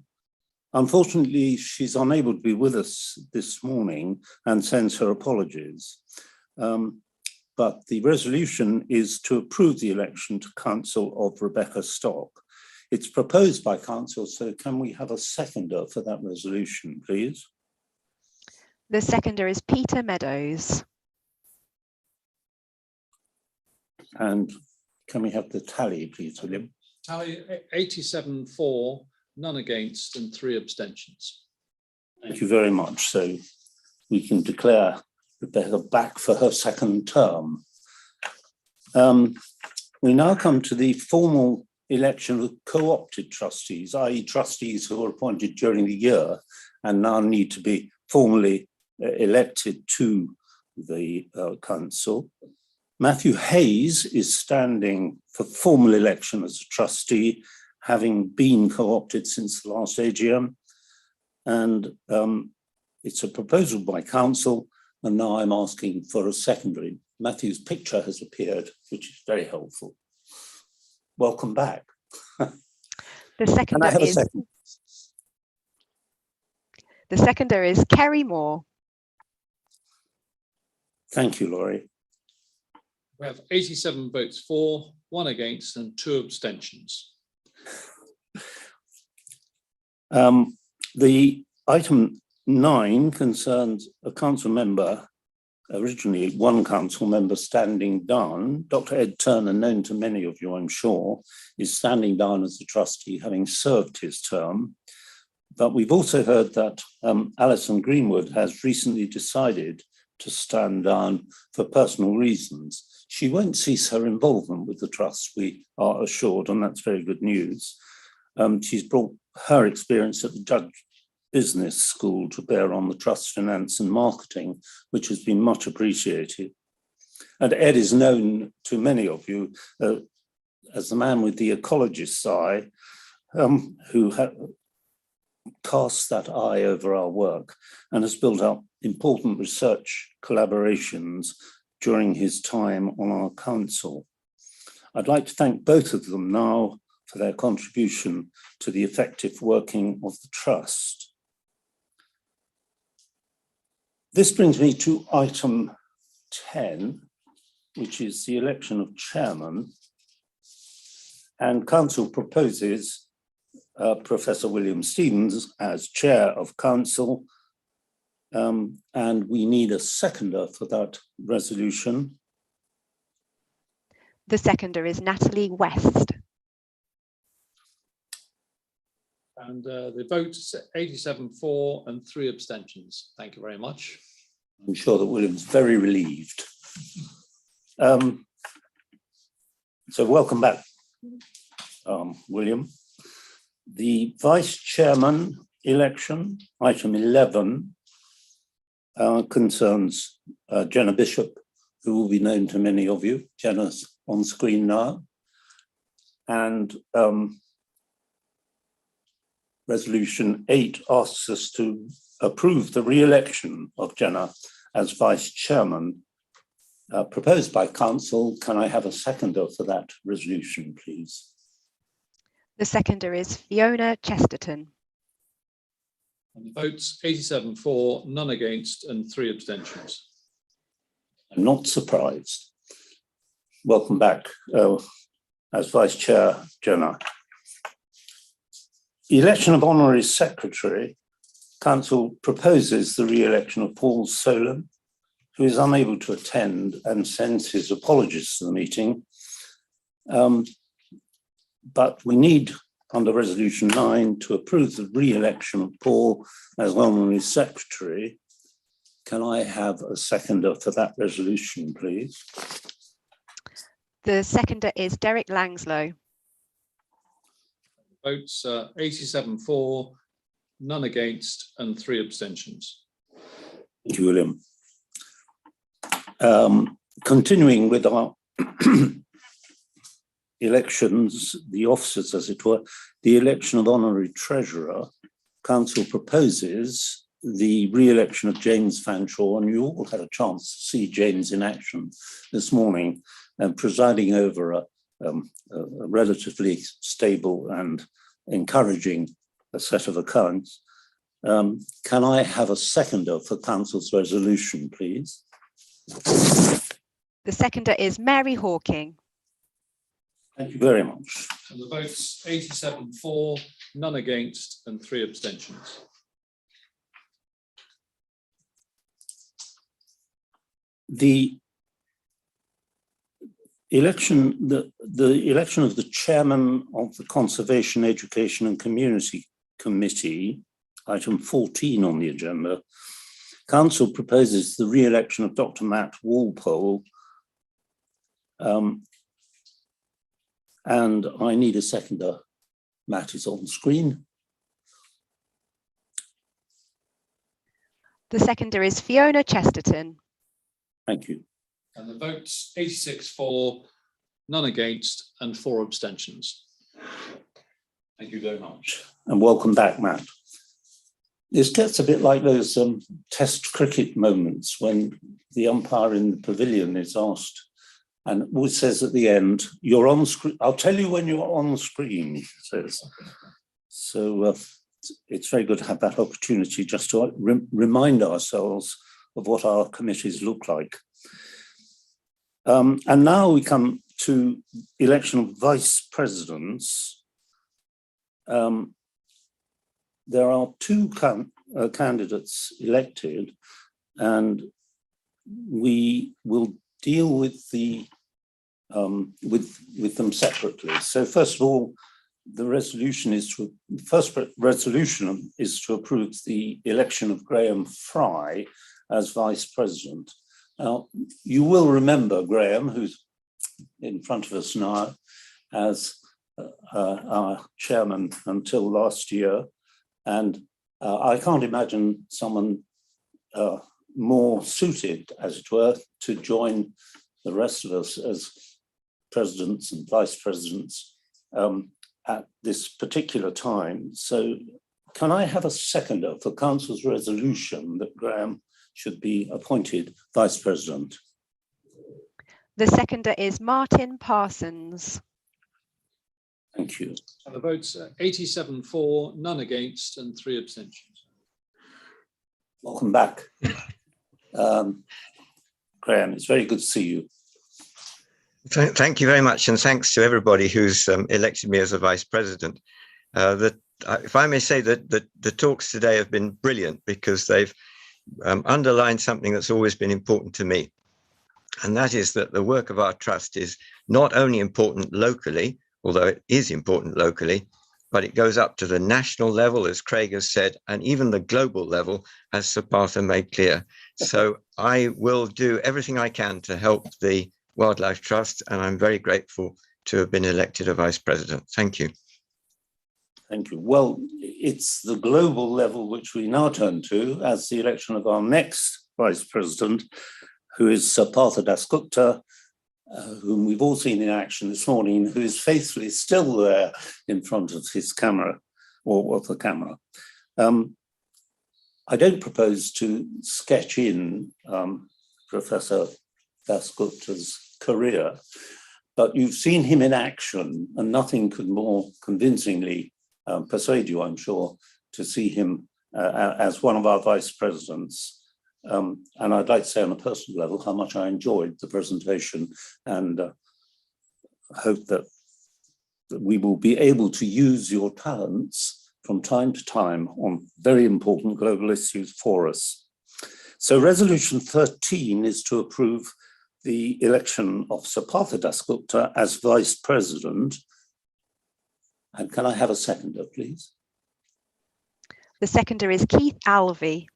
Unfortunately, she's unable to be with us this morning and sends her apologies. But the resolution is to approve the election to council of Rebecca Stock. It's proposed by council, so can we have a seconder for that resolution, please? The seconder is Peter Meadows. And can we have the tally, please, William? Tally 87 for, none against, and 3 abstentions. Thank you very much. So we can declare Rebecca back for her second term. We now come to the formal election of co-opted trustees, i.e. trustees who are appointed during the year and now need to be formally elected to the council. Matthew Hayes is standing for formal election as a trustee, having been co-opted since the last AGM. And it's a proposal by council And now I'm asking for a secondary. Matthew's picture has appeared, which is very helpful. Welcome back. The seconder is second? The seconder is Kerry Moore. Thank you, Laurie. We have 87 votes for, 1 against and 2 abstentions. The item 9 concerns a council member, originally one council member standing down. Dr. Ed Turner, known to many of you, I'm sure, is standing down as a trustee, having served his term. But we've also heard that Alison Greenwood has recently decided to stand down for personal reasons. She won't cease her involvement with the trust, we are assured, and that's very good news. She's brought her experience at the Judge Business School to bear on the trust finance and marketing, which has been much appreciated. And Ed is known to many of you as the man with the ecologist's eye, who casts that eye over our work and has built up important research collaborations during his time on our council. I'd like to thank both of them now for their contribution to the effective working of the trust. This brings me to item 10, which is the election of chairman. And council proposes Professor William Stevens as chair of council, and we need a seconder for that resolution. The seconder is Natalie West. And the vote is 87 for and 3 abstentions. Thank you very much. I'm sure that William's very relieved. So welcome back, William. The vice chairman election, item 11, concerns Jenna Bishop, who will be known to many of you. Jenna's on screen now. And resolution 8 asks us to approve the re-election of Jenna as vice chairman, proposed by council. Can I have a seconder for that resolution, please? The seconder is Fiona Chesterton. And the votes 87 for, none against and 3 abstentions. I'm not surprised. Welcome back as vice chair, Jenna. Election of honorary secretary. Council proposes the re-election of Paul Solon, who is unable to attend and sends his apologies to the meeting. But we need, under resolution 9, to approve the re-election of Paul as honorary secretary. Can I have a seconder for that resolution, please? The seconder is Derek Langslow. Votes 87 for, none against and 3 abstentions. Thank you, William. Continuing with our elections, the officers, as it were, the election of honorary treasurer, council proposes the re-election of James Fanshawe, and you all had a chance to see James in action this morning, and presiding over a relatively stable and encouraging set of accounts. Can I have a seconder for council's resolution, please? The seconder is Mary Hawking. Thank you very much. And the votes 87 for, none against and 3 abstentions. The election, the election of the chairman of the Conservation, Education and Community Committee, item 14 on the agenda. Council proposes the re-election of Dr. Matt Walpole. And I need a seconder. Matt is on screen. The seconder is Fiona Chesterton. Thank you. And the votes 86 for, none against and 4 abstentions. Thank you very much. And welcome back, Matt. This gets a bit like those test cricket moments when the umpire in the pavilion is asked and always says at the end, "You're on screen. I'll tell you when you're on screen," he says. So it's very good to have that opportunity just to remind ourselves of what our committees look like. And now we come to election of vice presidents. There are two candidates elected, and we will deal with the with them separately. So first of all, the first resolution is to approve the election of Graham Fry as vice president. Now, you will remember Graham, who's in front of us now, as our chairman until last year. And I can't imagine someone more suited, as it were, to join the rest of us as presidents and vice presidents at this particular time. So can I have a seconder for Council's resolution that Graham should be appointed vice president? The seconder is Martin Parsons. Thank you. And the votes 87 for, none against, and 3 abstentions. Welcome back. Graham, it's very good to see you. Thank you very much, and thanks to everybody who's elected me as a vice president. If I may say that the talks today have been brilliant because they've underlined something that's always been important to me, and that is that the work of our trust is not only important locally, although it is important locally, but it goes up to the national level, as Craig has said, and even the global level, as Sir Partha made clear. So I will do everything I can to help the Wildlife Trust, and I'm very grateful to have been elected a vice president. Thank you. Thank you. Well, it's the global level which we now turn to as the election of our next vice president, who is Sir Partha Dasgupta, whom we've all seen in action this morning, who is faithfully still there in front of his camera, or of the camera. I don't propose to sketch in Professor Dasgupta's career, but you've seen him in action, and nothing could more convincingly persuade you, I'm sure, to see him as one of our vice presidents. And I'd like to say on a personal level how much I enjoyed the presentation, and hope that we will be able to use your talents from time to time on very important global issues for us. So resolution 13 is to approve the election of Sir Partha Dasgupta as vice president. And can I have a seconder, please? The seconder is Keith Alvey.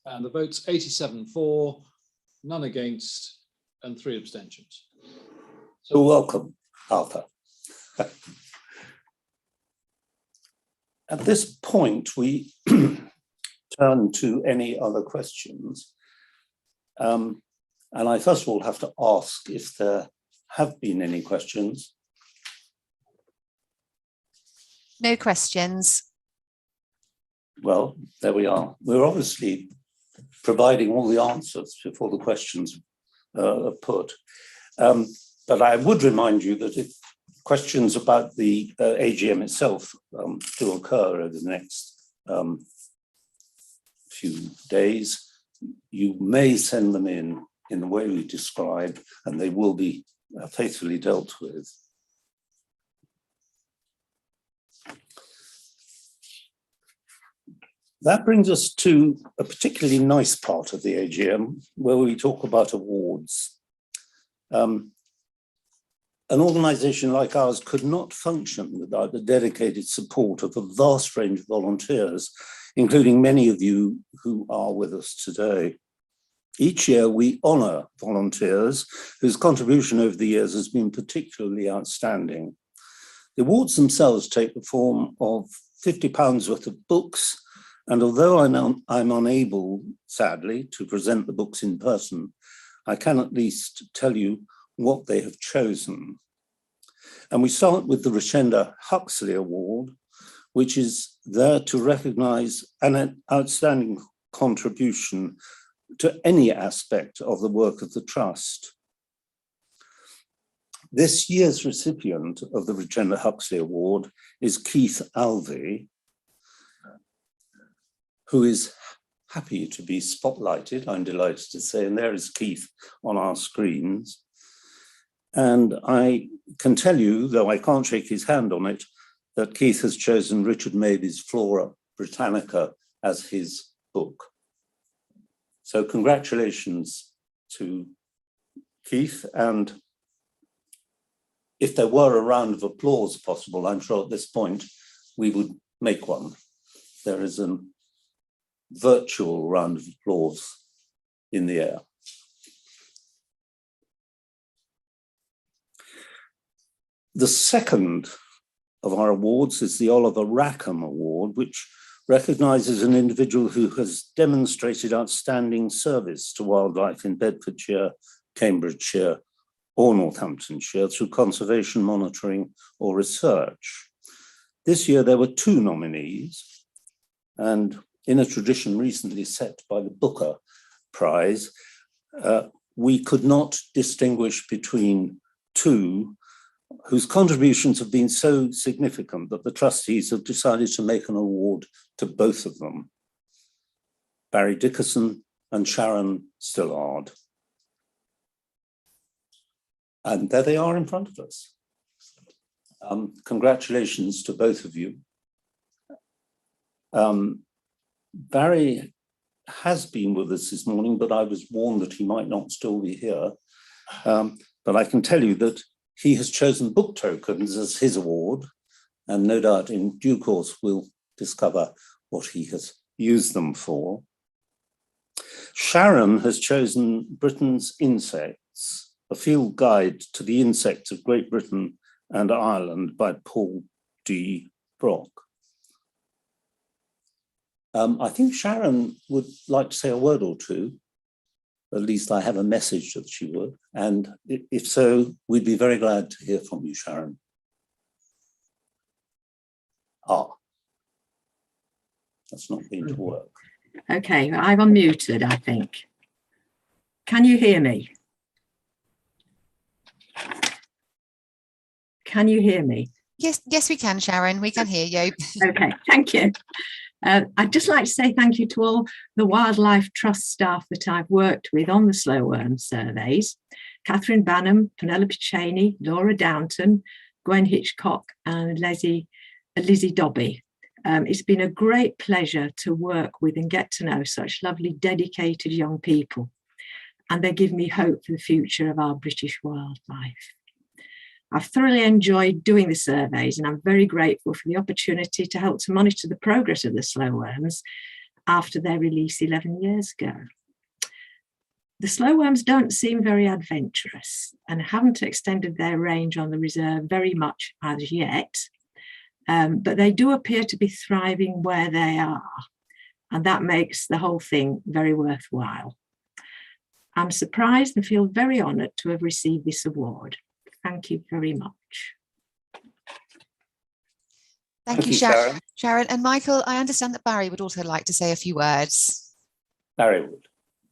And the votes 87 for, none against, and 3 abstentions. So welcome, Partha. At this point, we turn to any other questions. And I first of all have to ask if there have been any questions. No questions. Well, there we are. We're obviously providing all the answers before the questions are put. But I would remind you that if questions about the AGM itself do occur over the next few days, you may send them in the way we described, and they will be faithfully dealt with. That brings us to a particularly nice part of the AGM where we talk about awards. An organisation like ours could not function without the dedicated support of a vast range of volunteers, including many of you who are with us today. Each year we honour volunteers whose contribution over the years has been particularly outstanding. The awards themselves take the form of £50 worth of books, and although I'm unable, sadly, to present the books in person, I can at least tell you what they have chosen. And we start with the Rashenda Huxley Award, which is there to recognise an outstanding contribution to any aspect of the work of the Trust. This year's recipient of the Regina Huxley Award is Keith Alvey, who is happy to be spotlighted, I'm delighted to say, and there is Keith on our screens. And I can tell you, though I can't shake his hand on it, that Keith has chosen Richard Mabey's Flora Britannica as his book. So congratulations to Keith, and if there were a round of applause possible, I'm sure at this point we would make one. There is a virtual round of applause in the air. The second of our awards is the Oliver Rackham Award, which recognises an individual who has demonstrated outstanding service to wildlife in Bedfordshire, Cambridgeshire, or Northamptonshire through conservation monitoring or research. This year there were 2 nominees, and in a tradition recently set by the Booker Prize, we could not distinguish between 2 whose contributions have been so significant that the trustees have decided to make an award to both of them, Barry Dickerson and Sharon Stillard. And there they are in front of us. Congratulations to both of you. Barry has been with us this morning, but I was warned that he might not still be here. But I can tell you that he has chosen book tokens as his award, and no doubt in due course we'll discover what he has used them for. Sharon has chosen Britain's Insects, a field guide to the insects of Great Britain and Ireland by Paul D. Brock. I think Sharon would like to say a word or two. At least I have a message that she would. And if so, we'd be very glad to hear from you, Sharon. That's not going to work. Okay, I'm unmuted, I think. Can you hear me? Can you hear me? Yes, we can, Sharon. We can hear you. Okay, thank you. I'd just like to say thank you to all the Wildlife Trust staff that I've worked with on the slow worm surveys. Catherine Banham, Penelope Cheney, Laura Downton, Gwen Hitchcock and Lizzie Dobby. It's been a great pleasure to work with and get to know such lovely, dedicated young people. And they give me hope for the future of our British wildlife. I've thoroughly enjoyed doing the surveys, and I'm very grateful for the opportunity to help to monitor the progress of the slow worms after their release 11 years ago. The slow worms don't seem very adventurous and haven't extended their range on the reserve very much as yet, but they do appear to be thriving where they are, and that makes the whole thing very worthwhile. I'm surprised and feel very honoured to have received this award. Thank you very much. Thank you, Sharon. Sharon. And Michael, I understand that Barry would also like to say a few words. Barry would.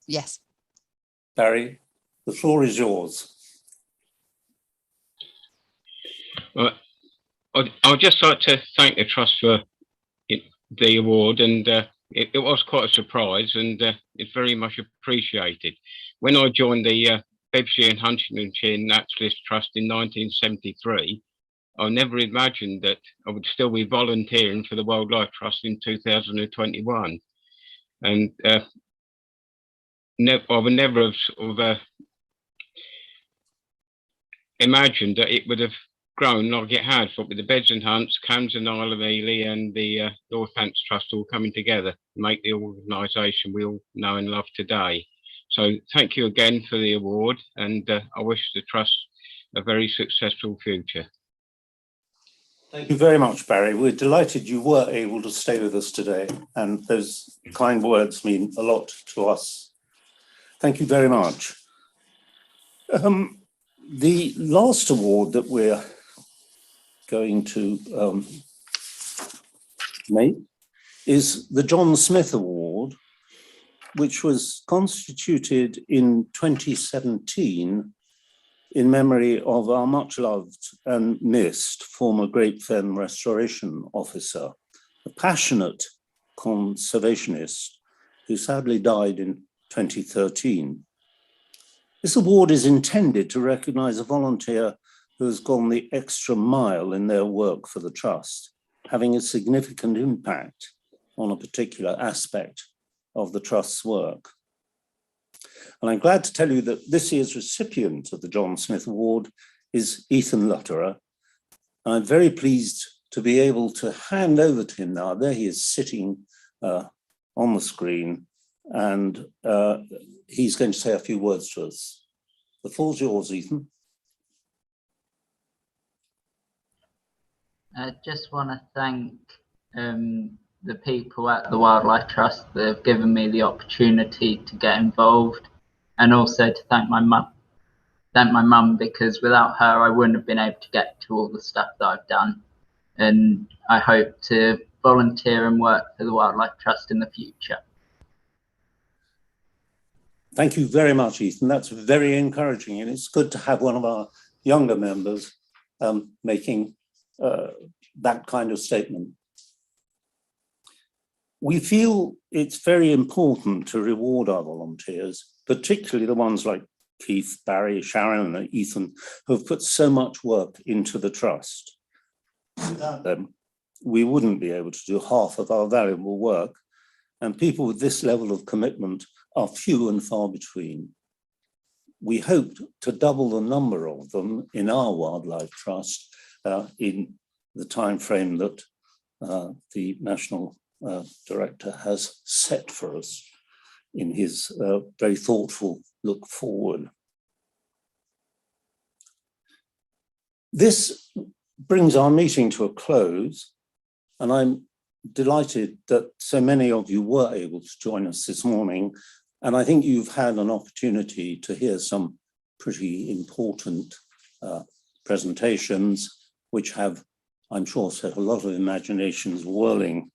Yes. Barry, the floor is yours. Well, I'd just like to thank the Trust for the award, and it was quite a surprise, and it's very much appreciated. When I joined the Bedfordshire and Huntingdonshire Naturalist Trust in 1973, I never imagined that I would still be volunteering for the Wildlife Trust in 2021. And I would never have sort of imagined that it would have grown like it has, but with the Beds and Hunts, Cams and Isle of Ely and the Northants Trust all coming together to make the organisation we all know and love today. So thank you again for the award, and I wish the Trust a very successful future. Thank you very much, Barry. We're delighted you were able to stay with us today, and those kind words mean a lot to us. Thank you very much. The last award that we're going to mate, is the John Smith Award, which was constituted in 2017 in memory of our much loved and missed former Great Fen Restoration Officer, a passionate conservationist who sadly died in 2013. This award is intended to recognise a volunteer who has gone the extra mile in their work for the Trust, having a significant impact on a particular aspect of the Trust's work. And I'm glad to tell you that this year's recipient of the John Smith Award is Ethan Lutterer. I'm very pleased to be able to hand over to him now. There he is sitting on the screen, and he's going to say a few words to us. The floor's yours, Ethan. I just want to thank the people at the Wildlife Trust that have given me the opportunity to get involved, and also to thank my mum, because without her I wouldn't have been able to get to all the stuff that I've done, and I hope to volunteer and work for the Wildlife Trust in the future. Thank you very much, Ethan. That's very encouraging, and it's good to have one of our younger members making that kind of statement. We feel it's very important to reward our volunteers, particularly the ones like Keith, Barry, Sharon, and Ethan, who have put so much work into the Trust. Without them, we wouldn't be able to do half of our valuable work, and people with this level of commitment are few and far between. We hope to double the number of them in our Wildlife Trust in the time frame that the National Director has set for us in his very thoughtful look forward. This brings our meeting to a close, and I'm delighted that so many of you were able to join us this morning, and I think you've had an opportunity to hear some pretty important presentations, which have, I'm sure, set a lot of imaginations whirling.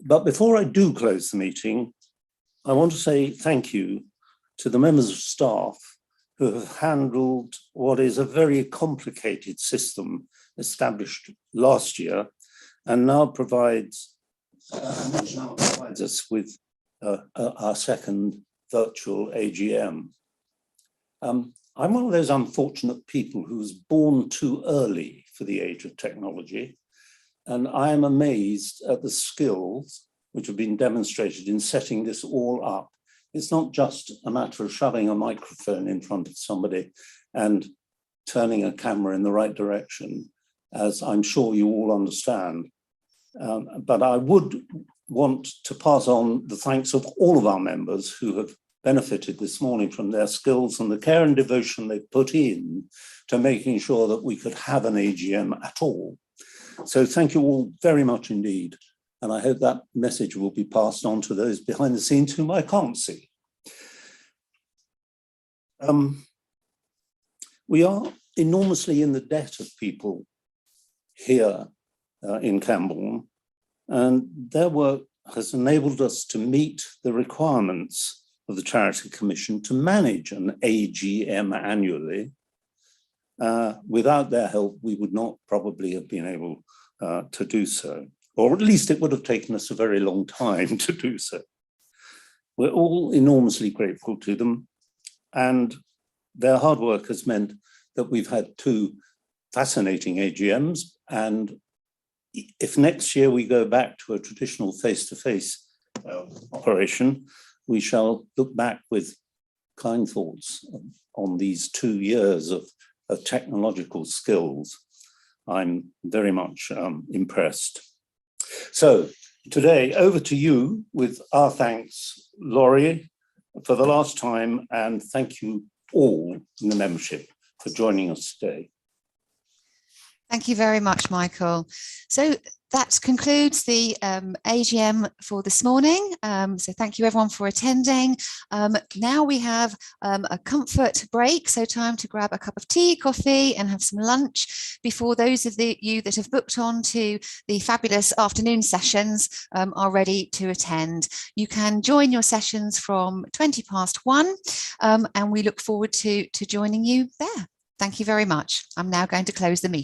But before I do close the meeting, I want to say thank you to the members of staff who have handled what is a very complicated system established last year and now provides us with our second virtual AGM. I'm one of those unfortunate people who was born too early for the age of technology, and I am amazed at the skills which have been demonstrated in setting this all up. It's not just a matter of shoving a microphone in front of somebody and turning a camera in the right direction, as I'm sure you all understand. But I would want to pass on the thanks of all of our members who have benefited this morning from their skills and the care and devotion they've put in to making sure that we could have an AGM at all. So thank you all very much indeed. And I hope that message will be passed on to those behind the scenes whom I can't see. We are enormously in the debt of people here in Camborne, and their work has enabled us to meet the requirements of the Charity Commission to manage an AGM annually. Without their help, we would not probably have been able to do so, or at least it would have taken us a very long time to do so. We're all enormously grateful to them, and their hard work has meant that we've had 2 fascinating AGMs, and if next year we go back to a traditional face-to-face operation, we shall look back with kind thoughts on these 2 years of technological skills. I'm very much impressed. So today, over to you with our thanks, Laurie, for the last time, and thank you all in the membership for joining us today. Thank you very much, Michael. So that concludes the AGM for this morning. So thank you everyone for attending. Now we have a comfort break, so time to grab a cup of tea, coffee and have some lunch before those of you that have booked on to the fabulous afternoon sessions are ready to attend. You can join your sessions from 1:20 and we look forward to joining you there. Thank you very much. I'm now going to close the meeting.